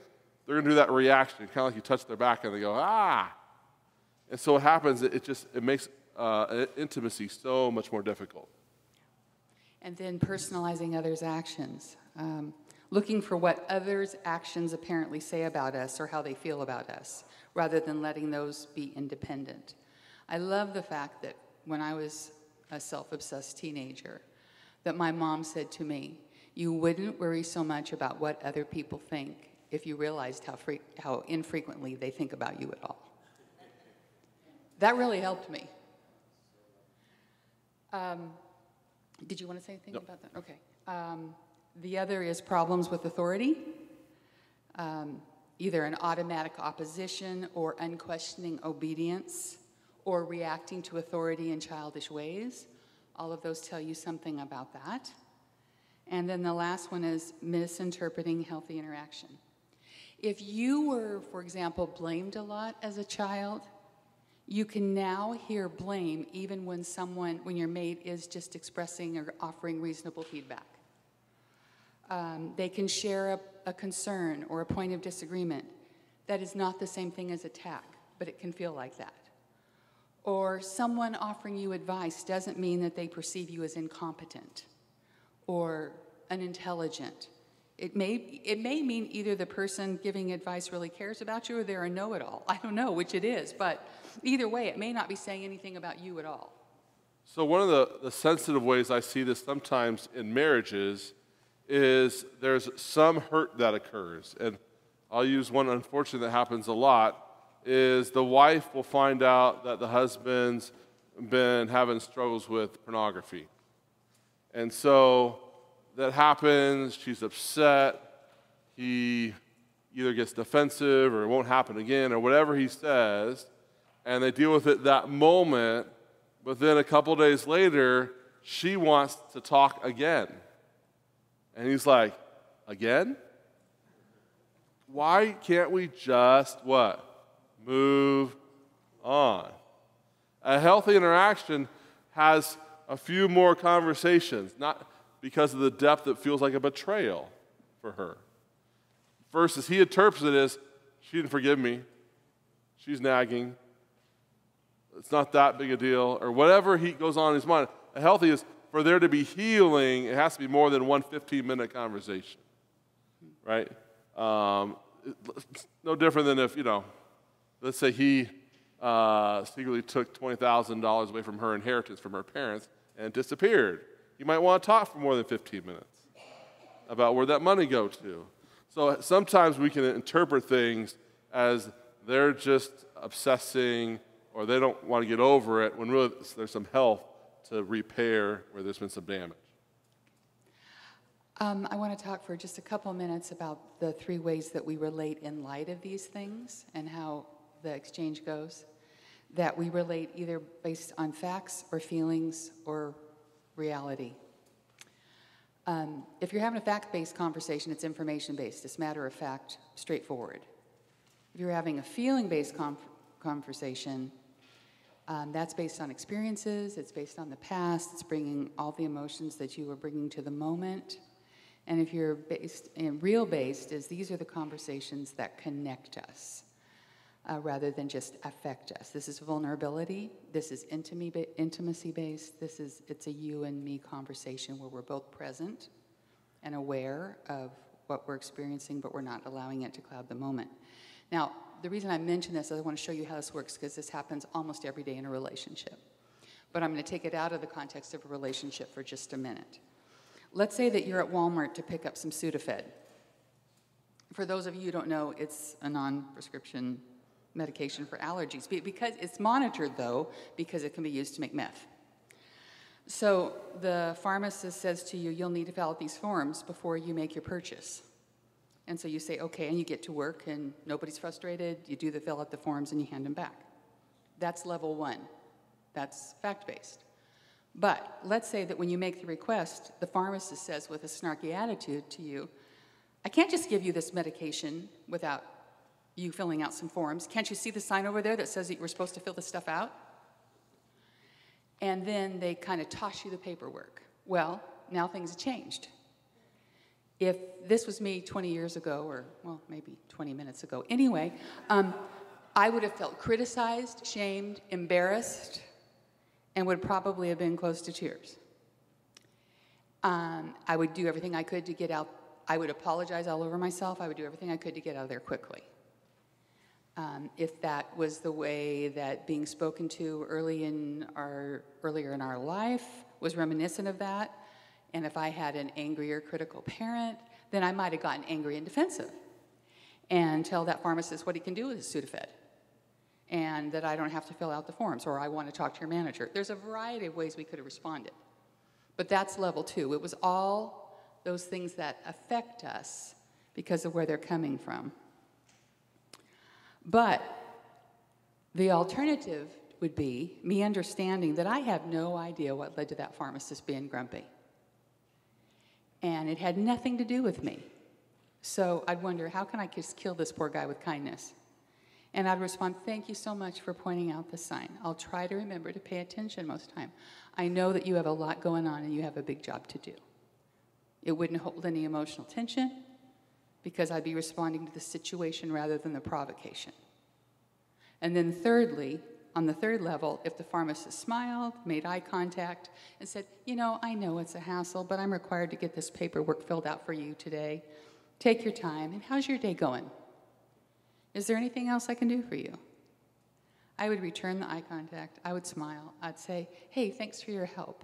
they're going to do that reaction, kind of like you touch their back and they go, ah. And so what happens, it makes intimacy so much more difficult. And then personalizing others' actions. Looking for what others' actions apparently say about us or how they feel about us, rather than letting those be independent. I love the fact that when I was a self-obsessed teenager, that my mom said to me, you wouldn't worry so much about what other people think if you realized how infrequently they think about you at all. That really helped me. Did you want to say anything about that? Okay. The other is problems with authority, either an automatic opposition or unquestioning obedience, or reacting to authority in childish ways. All of those tell you something about that. And then the last one is misinterpreting healthy interaction. If you were, for example, blamed a lot as a child, you can now hear blame even when your mate is just expressing or offering reasonable feedback. They can share a concern or a point of disagreement. That is not the same thing as attack, but it can feel like that. Or someone offering you advice doesn't mean that they perceive you as incompetent or unintelligent. It may mean either the person giving advice really cares about you or they're a know-it-all. I don't know which it is, but either way, it may not be saying anything about you at all. So one of the sensitive ways I see this sometimes in marriages is there's some hurt that occurs. And I'll use one unfortunate that happens a lot, is the wife will find out that the husband's been having struggles with pornography. And so that happens, she's upset, he either gets defensive or it won't happen again or whatever he says, and they deal with it that moment, but then a couple days later, she wants to talk again. And he's like, again? Why can't we just, what? Move on. A healthy interaction has a few more conversations, not because of the depth that feels like a betrayal for her. Versus he interprets it as, she didn't forgive me, she's nagging, it's not that big a deal, or whatever he goes on in his mind. A healthy is, for there to be healing, it has to be more than one 15-minute conversation, right? It's no different than if, let's say he secretly took $20,000 away from her inheritance from her parents and disappeared. You might want to talk for more than 15 minutes about where that money goes to. So sometimes we can interpret things as they're just obsessing or they don't want to get over it when really there's some help to repair where there's been some damage. I want to talk for just a couple minutes about the 3 ways that we relate in light of these things and how the exchange goes, that we relate either based on facts or feelings or reality. If you're having a fact-based conversation, it's information-based. It's matter-of-fact, straightforward. If you're having a feeling-based conversation, that's based on experiences, it's based on the past, it's bringing all the emotions that you are bringing to the moment. And if you're based in real-based, these are the conversations that connect us rather than just affect us. This is vulnerability, this is intimacy-based, it's a you and me conversation where we're both present and aware of what we're experiencing, but we're not allowing it to cloud the moment. Now, the reason I mention this is I want to show you how this works because this happens almost every day in a relationship. But I'm going to take it out of the context of a relationship for just a minute. Let's say that you're at Walmart to pick up some Sudafed. For those of you who don't know, it's a non-prescription medication for allergies. Because it's monitored, though, because it can be used to make meth. So the pharmacist says to you, you'll need to fill out these forms before you make your purchase. And so you say, okay, and you get to work, and nobody's frustrated. You do fill out the forms, and you hand them back. That's level one. That's fact-based. But let's say that when you make the request, the pharmacist says with a snarky attitude to you, I can't just give you this medication without you filling out some forms. Can't you see the sign over there that says that we're supposed to fill this stuff out? And then they kind of toss you the paperwork. Well, now things have changed. If this was me 20 years ago, or, well, maybe 20 minutes ago, anyway, I would have felt criticized, shamed, embarrassed, and would probably have been close to tears. I would do everything I could to get out. I would apologize all over myself. I would do everything I could to get out of there quickly. If that was the way that being spoken to earlier in our life was reminiscent of that, and if I had an angry or critical parent, then I might have gotten angry and defensive and tell that pharmacist what he can do with his Sudafed and that I don't have to fill out the forms or I want to talk to your manager. There's a variety of ways we could have responded. But that's level two. It was all those things that affect us because of where they're coming from. But the alternative would be me understanding that I have no idea what led to that pharmacist being grumpy. And it had nothing to do with me. So I'd wonder, how can I just kill this poor guy with kindness? And I'd respond, thank you so much for pointing out the sign. I'll try to remember to pay attention most of the time. I know that you have a lot going on and you have a big job to do. It wouldn't hold any emotional tension because I'd be responding to the situation rather than the provocation. And then thirdly, on the third level, if the pharmacist smiled, made eye contact, and said, you know, I know it's a hassle, but I'm required to get this paperwork filled out for you today. Take your time, and how's your day going? Is there anything else I can do for you? I would return the eye contact. I would smile. I'd say, hey, thanks for your help.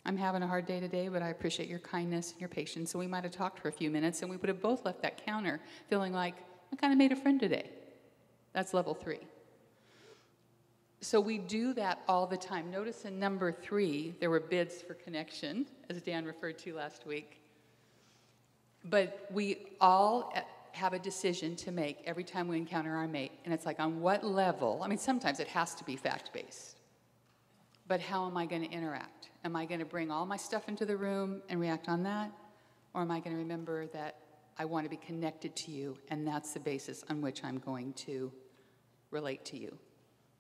I'm having a hard day today, but I appreciate your kindness and your patience. And we might have talked for a few minutes, and we would have both left that counter feeling like, I kind of made a friend today. That's level 3. So we do that all the time. Notice in number 3, there were bids for connection, as Dan referred to last week. But we all have a decision to make every time we encounter our mate. And it's like, on what level? I mean, sometimes it has to be fact-based. But how am I going to interact? Am I going to bring all my stuff into the room and react on that? Or am I going to remember that I want to be connected to you, and that's the basis on which I'm going to relate to you?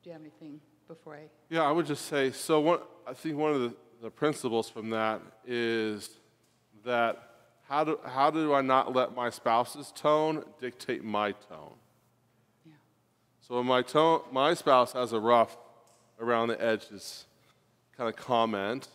Do you have anything before I? Yeah, I would just say, so I think one of the principles from that is that how do I not let my spouse's tone dictate my tone? Yeah. So when my spouse has a rough around the edges kind of comment,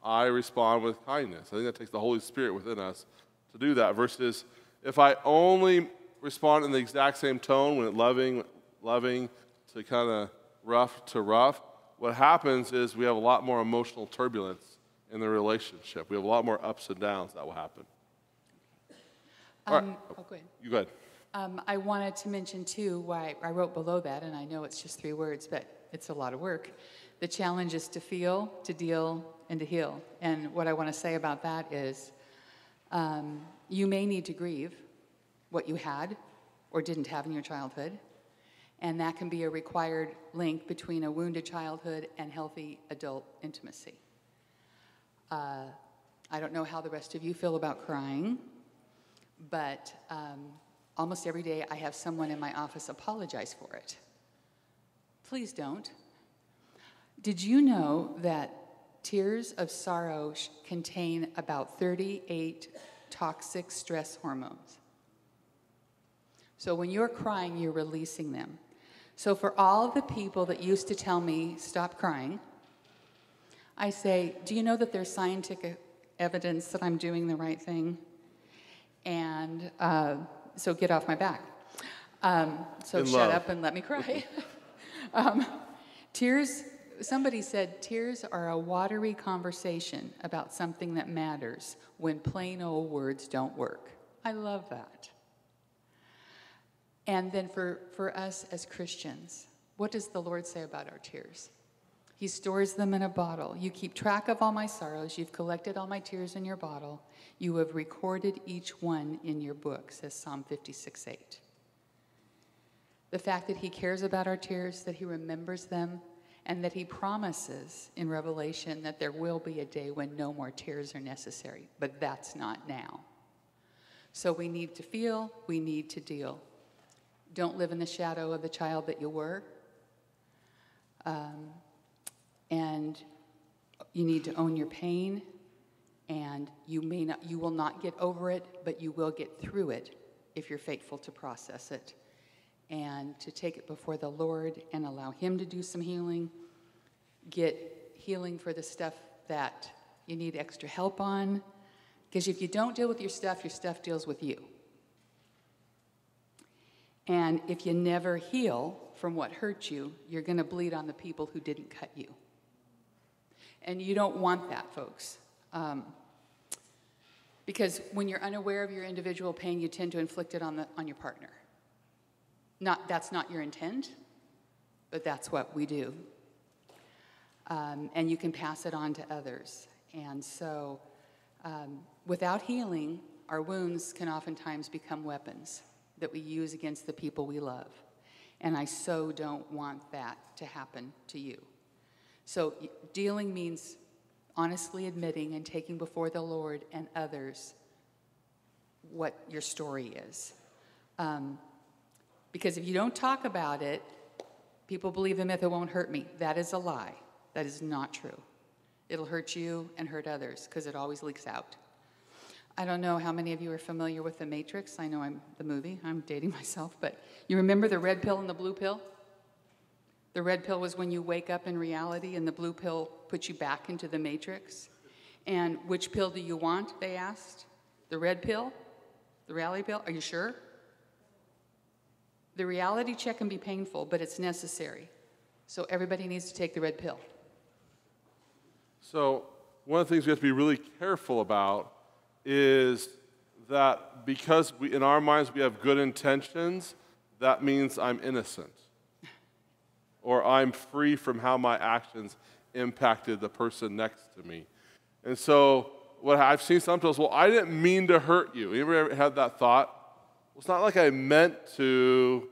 I respond with kindness. I think that takes the Holy Spirit within us to do that, versus if I only respond in the exact same tone when it's loving to kind of rough to rough, what happens is we have a lot more emotional turbulence in the relationship. We have a lot more ups and downs that will happen. All right. Oh, go ahead. You go ahead. I wanted to mention, too, why I wrote below that, and I know it's just 3 words, but it's a lot of work. The challenge is to feel, to deal, and to heal. And what I want to say about that is you may need to grieve what you had or didn't have in your childhood. And that can be a required link between a wounded childhood and healthy adult intimacy. I don't know how the rest of you feel about crying, but almost every day I have someone in my office apologize for it. Please don't. Did you know that tears of sorrow contain about 38 toxic stress hormones? So when you're crying, you're releasing them. So for all the people that used to tell me, stop crying, I say, do you know that there's scientific evidence that I'm doing the right thing? And so get off my back. So shut up and let me cry. Tears, somebody said, tears are a watery conversation about something that matters when plain old words don't work. I love that. And then for us as Christians, what does the Lord say about our tears? He stores them in a bottle. You keep track of all my sorrows. You've collected all my tears in your bottle. You have recorded each one in your book, says Psalm 56:8. The fact that he cares about our tears, that he remembers them, and that he promises in Revelation that there will be a day when no more tears are necessary. But that's not now. So we need to feel, we need to deal. Don't live in the shadow of the child that you were. And you need to own your pain, and you will not get over it, but you will get through it if you're faithful to process it and to take it before the Lord and allow him to do some healing. Get healing for the stuff that you need extra help on, because if you don't deal with your stuff deals with you. And if you never heal from what hurt you, you're going to bleed on the people who didn't cut you. And you don't want that, folks. Because when you're unaware of your individual pain, you tend to inflict it on your partner. That's not your intent, but that's what we do. And you can pass it on to others. And so without healing, our wounds can oftentimes become weapons that we use against the people we love. And I so don't want that to happen to you. So dealing means honestly admitting and taking before the Lord and others what your story is. Because if you don't talk about it, people believe the myth, it won't hurt me. That is a lie. That is not true. It'll hurt you and hurt others because it always leaks out. I don't know how many of you are familiar with The Matrix. I know the movie. I'm dating myself. But you remember the red pill and the blue pill? The red pill was when you wake up in reality, and the blue pill puts you back into the Matrix. And which pill do you want, they asked? The red pill? The reality pill? Are you sure? The reality check can be painful, but it's necessary. So everybody needs to take the red pill. So one of the things we have to be really careful about is that because in our minds we have good intentions, that means I'm innocent. Or I'm free from how my actions impacted the person next to me. And so what I've seen sometimes, well, I didn't mean to hurt you. You ever had that thought? Well, it's not like I meant to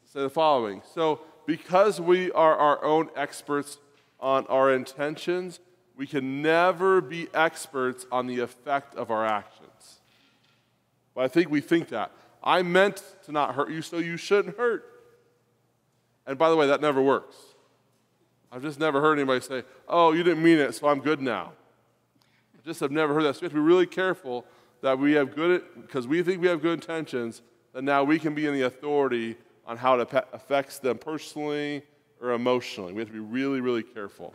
say the following. So because we are our own experts on our intentions, we can never be experts on the effect of our actions. But I think we think that. I meant to not hurt you, so you shouldn't hurt. And by the way, that never works. I've just never heard anybody say, oh, you didn't mean it, so I'm good now. I just have never heard that. So we have to be really careful that we have because we think we have good intentions, that now we can be in the authority on how it affects them personally or emotionally. We have to be really, really careful.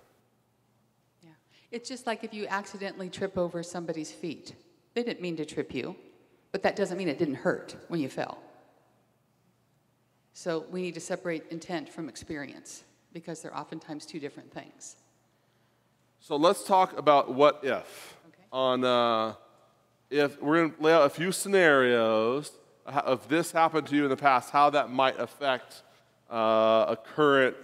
Yeah. It's just like if you accidentally trip over somebody's feet. They didn't mean to trip you, but that doesn't mean it didn't hurt when you fell. So we need to separate intent from experience because they're oftentimes two different things. So let's talk about what if. Okay. If we're going to lay out a few scenarios if this happened to you in the past, how that might affect a current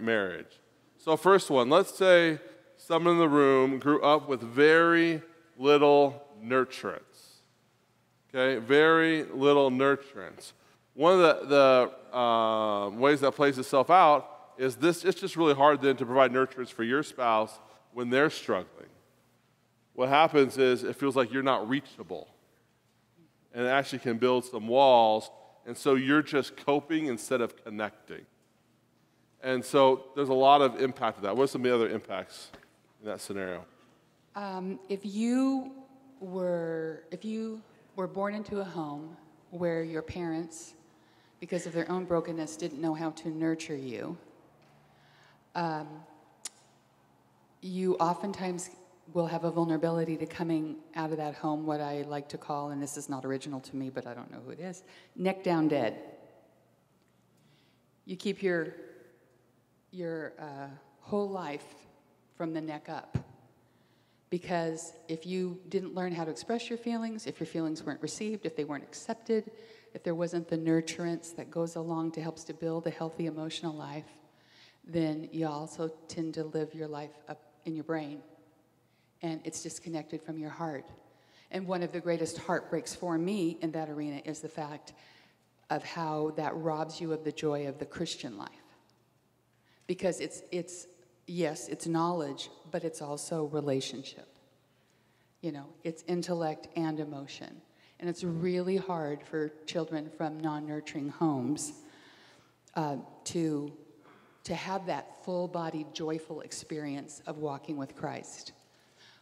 marriage. So first one, let's say someone in the room grew up with very little nurturance. Okay, very little nurturance. one of the ways that plays itself out is this. It's just really hard then to provide nurturance for your spouse when they're struggling. What happens is it feels like you're not reachable, and it actually can build some walls, and so you're just coping instead of connecting. And so there's a lot of impact to that. What are some of the other impacts in that scenario? If you were born into a home where your parents, because of their own brokenness, didn't know how to nurture you, you oftentimes will have a vulnerability to coming out of that home, what I like to call, and this is not original to me, but I don't know who it is, neck down dead. You keep your whole life from the neck up. Because if you didn't learn how to express your feelings, if your feelings weren't received, if they weren't accepted, if there wasn't the nurturance that goes along to help to build a healthy emotional life, then you also tend to live your life up in your brain. And it's disconnected from your heart. And one of the greatest heartbreaks for me in that arena is the fact of how that robs you of the joy of the Christian life. Because yes, it's knowledge, but it's also relationship. You know, it's intellect and emotion. And it's really hard for children from non-nurturing homes to have that full-bodied, joyful experience of walking with Christ.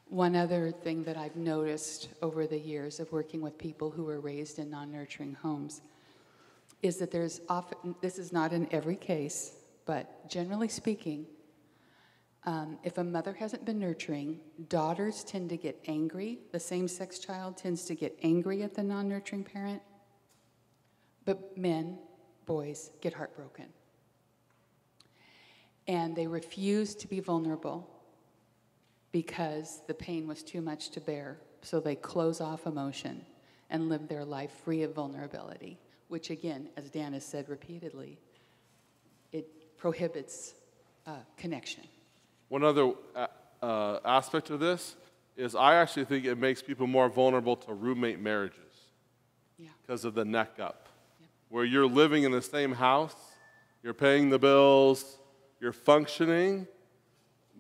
One other thing that I've noticed over the years of working with people who were raised in non-nurturing homes is that there's often, this is not in every case, but generally speaking, if a mother hasn't been nurturing, daughters tend to get angry. The same-sex child tends to get angry at the non-nurturing parent. But men, boys, get heartbroken. And they refuse to be vulnerable because the pain was too much to bear. So they close off emotion and live their life free of vulnerability, which again, as Dan has said repeatedly, it prohibits connection. One other aspect of this is I actually think it makes people more vulnerable to roommate marriages because of the neck up, where you're living in the same house, you're paying the bills, you're functioning,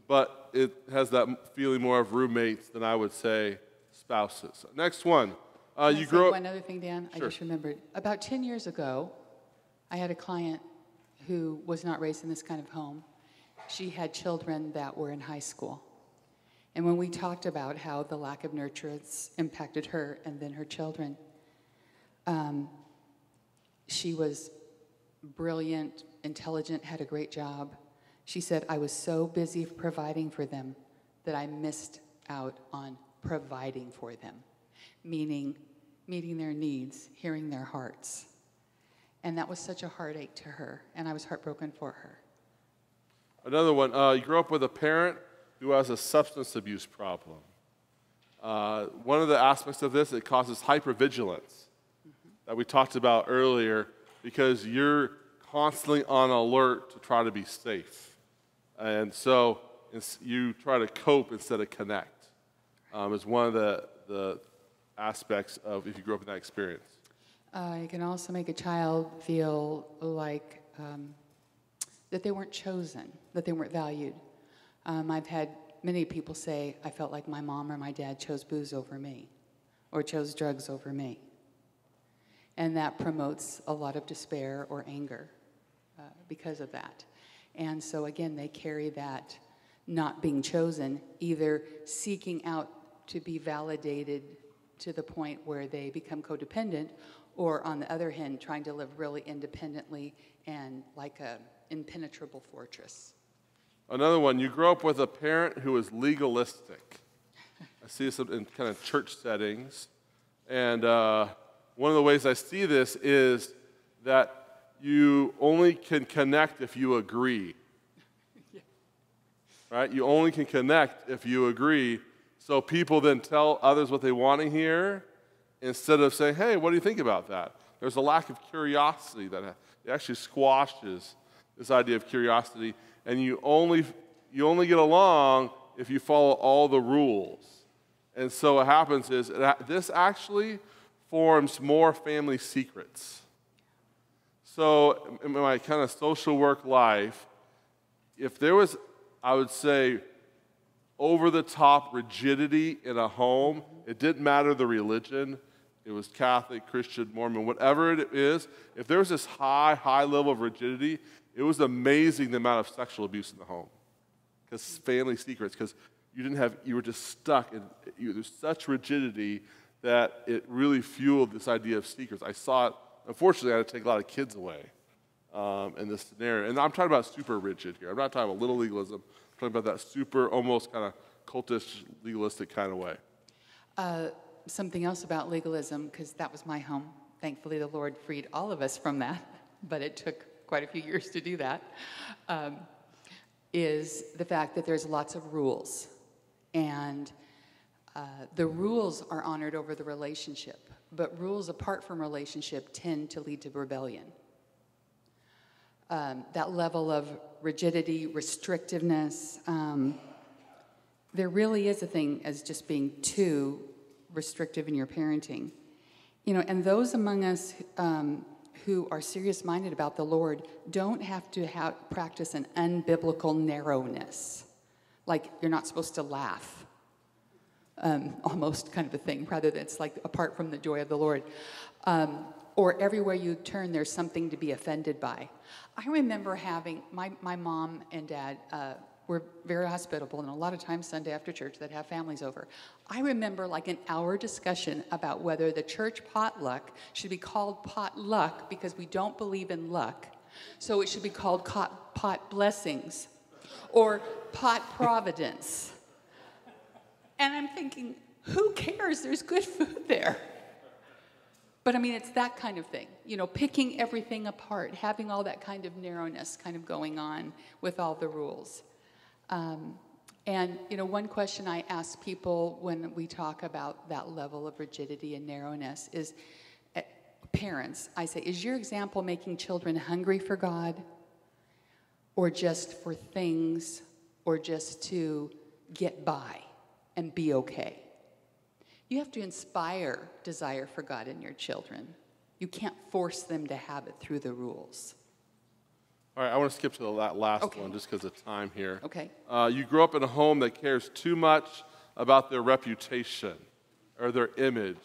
but it has that feeling more of roommates than I would say spouses. Next one. You grow up. One other thing, Dan, Sure. I just remembered. About 10 years ago, I had a client who was not raised in this kind of home. She had children that were in high school. And when we talked about how the lack of nurturance impacted her and then her children, she was brilliant, intelligent, had a great job. She said, I was so busy providing for them that I missed out on providing for them, meaning meeting their needs, hearing their hearts. And that was such a heartache to her, and I was heartbroken for her. Another one, you grow up with a parent who has a substance abuse problem. One of the aspects of this, it causes hypervigilance that we talked about earlier because you're constantly on alert to try to be safe. And so you try to cope instead of connect is one of the aspects of if you grew up in that experience. It can also make a child feel like that they weren't chosen, that they weren't valued. I've had many people say, I felt like my mom or my dad chose booze over me or chose drugs over me. And that promotes a lot of despair or anger because of that. And so again, they carry that not being chosen, either seeking out to be validated to the point where they become codependent, or on the other hand, trying to live really independently and like an impenetrable fortress. Another one, you grow up with a parent who is legalistic. I see this in kind of church settings. And one of the ways I see this is that you only can connect if you agree. Right? You only can connect if you agree. So people then tell others what they want to hear instead of saying, hey, what do you think about that? There's a lack of curiosity that it actually squashes this idea of curiosity. And you only get along if you follow all the rules. And so what happens is this actually forms more family secrets. So in my kind of social work life, if there was, I would say, over-the-top rigidity in a home, it didn't matter the religion. It was Catholic, Christian, Mormon, whatever it is. If there was this high level of rigidity, it was amazing the amount of sexual abuse in the home. Because family secrets, because you were just stuck, and there's such rigidity that it really fueled this idea of secrets. I saw it. Unfortunately, I had to take a lot of kids away in this scenario. And I'm talking about super rigid here. I'm not talking about little legalism. I'm talking about that super, almost kind of cultish, legalistic kind of way. Something else about legalism, because that was my home. Thankfully, the Lord freed all of us from that, but it took quite a few years to do that, is the fact that there's lots of rules. And the rules are honored over the relationship, but rules apart from relationship tend to lead to rebellion. That level of rigidity, restrictiveness, there really is a thing as just being too restrictive in your parenting. And those among us who are serious-minded about the Lord don't have to practice an unbiblical narrowness. Like you're not supposed to laugh, almost kind of a thing, rather than it's like apart from the joy of the Lord. Or everywhere you turn, there's something to be offended by. I remember having, my mom and dad were very hospitable, and a lot of times Sunday after church they'd have families over. I remember like an hour discussion about whether the church potluck should be called potluck because we don't believe in luck, so it should be called pot blessings or pot providence. And I'm thinking, who cares? There's good food there. But I mean, it's that kind of thing, picking everything apart, having all that kind of narrowness kind of going on with all the rules. And one question I ask people when we talk about that level of rigidity and narrowness is, parents, I say, is your example making children hungry for God, or just for things, or just to get by and be okay? You have to inspire desire for God in your children. You can't force them to have it through the rules. All right, I want to skip to that last one just because of time here. Okay. You grew up in a home that cares too much about their reputation or their image.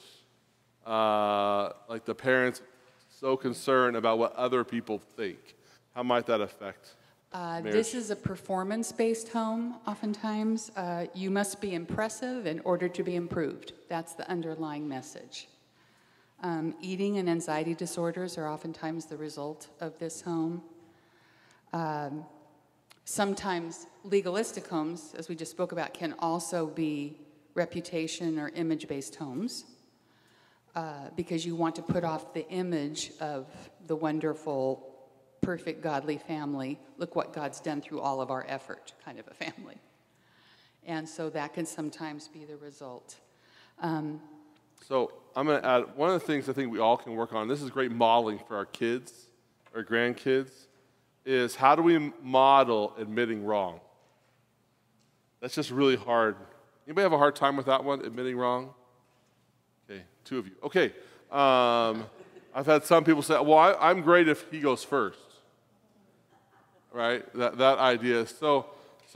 Like the parents so concerned about what other people think. How might that affect marriage? This is a performance-based home, oftentimes. You must be impressive in order to be improved. That's the underlying message. Eating and anxiety disorders are oftentimes the result of this home. Sometimes legalistic homes, as we just spoke about, can also be reputation or image-based homes because you want to put off the image of the wonderful, perfect, godly family. Look what God's done through all of our effort, kind of a family. And so that can sometimes be the result. So I'm going to add one of the things I think we all can work on. This is great modeling for our kids or grandkids. Is how do we model admitting wrong? That's just really hard. Anybody have a hard time with that one, admitting wrong? Okay, 2 of you. Okay, I've had some people say, well, I'm great if he goes first, right? That idea. So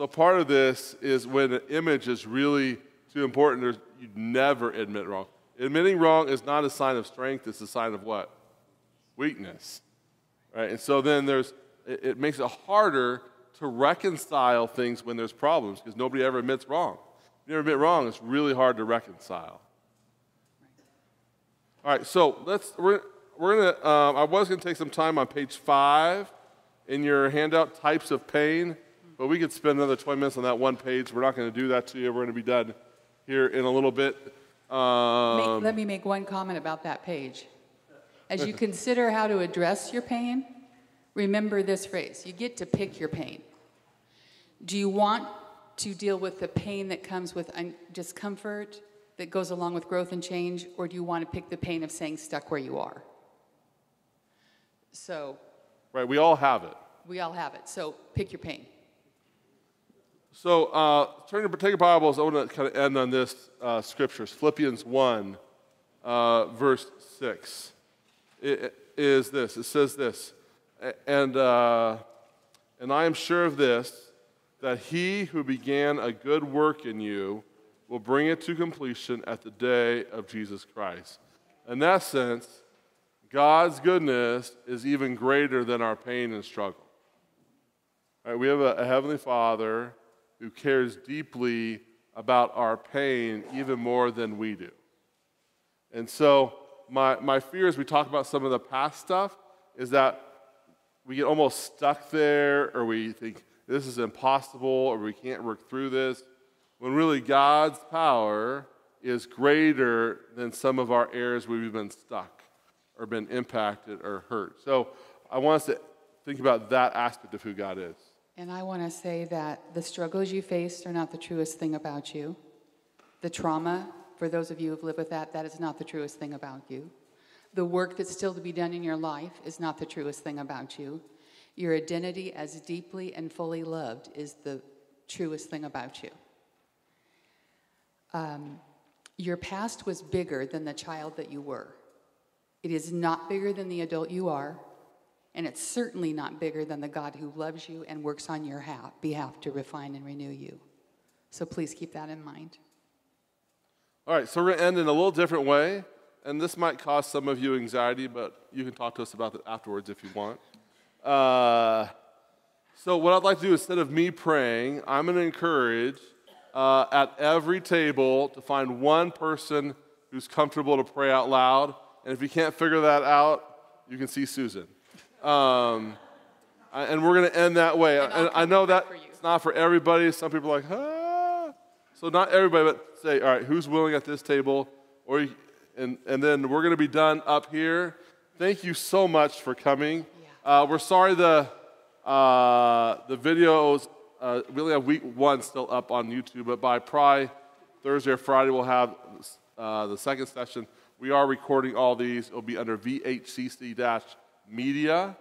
part of this is when an image is really too important, you never admit wrong. Admitting wrong is not a sign of strength, it's a sign of what? Weakness, right? And so then it makes it harder to reconcile things when there's problems because nobody ever admits wrong. If you never admit wrong, it's really hard to reconcile. All right, so we're gonna. I was gonna take some time on page 5 in your handout, types of pain, but we could spend another 20 minutes on that one page. We're not going to do that to you. We're going to be done here in a little bit. Let me make one comment about that page. As you consider how to address your pain, remember this phrase: you get to pick your pain. Do you want to deal with the pain that comes with discomfort that goes along with growth and change, or do you want to pick the pain of staying stuck where you are? So, right, we all have it. We all have it. So pick your pain. So take your Bibles. I want to kind of end on this scriptures. Philippians 1, verse 6. It says this. And I am sure of this, that he who began a good work in you will bring it to completion at the day of Jesus Christ. In that sense, God's goodness is even greater than our pain and struggle. All right, we have a Heavenly Father who cares deeply about our pain even more than we do. And so my fear as we talk about some of the past stuff is that we get almost stuck there, or we think this is impossible, or we can't work through this, when really God's power is greater than some of our areas where we've been stuck or been impacted or hurt. So I want us to think about that aspect of who God is. And I want to say that the struggles you faced are not the truest thing about you. The trauma, for those of you who've lived with that, that is not the truest thing about you. The work that's still to be done in your life is not the truest thing about you. Your identity as deeply and fully loved is the truest thing about you. Your past was bigger than the child that you were. It is not bigger than the adult you are, and it's certainly not bigger than the God who loves you and works on your behalf to refine and renew you. So please keep that in mind. All right, so we're going to end in a little different way, and this might cause some of you anxiety, but you can talk to us about that afterwards if you want. So what I'd like to do, instead of me praying, I'm going to encourage at every table to find one person who's comfortable to pray out loud, and if you can't figure that out, you can see Susan. And we're going to end that way. And I know that it's not for everybody. Some people are like, ah. So not everybody, but say, all right, who's willing at this table? And then we're going to be done up here. Thank you so much for coming. Yeah. We're sorry the videos, we only have week 1 still up on YouTube, but by probably Thursday or Friday we'll have the second session. We are recording all these. It'll be under VHCC-media.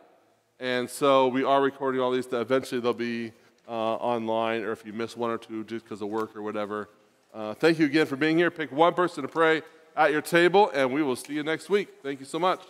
And so we are recording all these that eventually they'll be online, or if you miss one or two just because of work or whatever. Thank you again for being here. Pick one person to pray at your table, and we will see you next week. Thank you so much.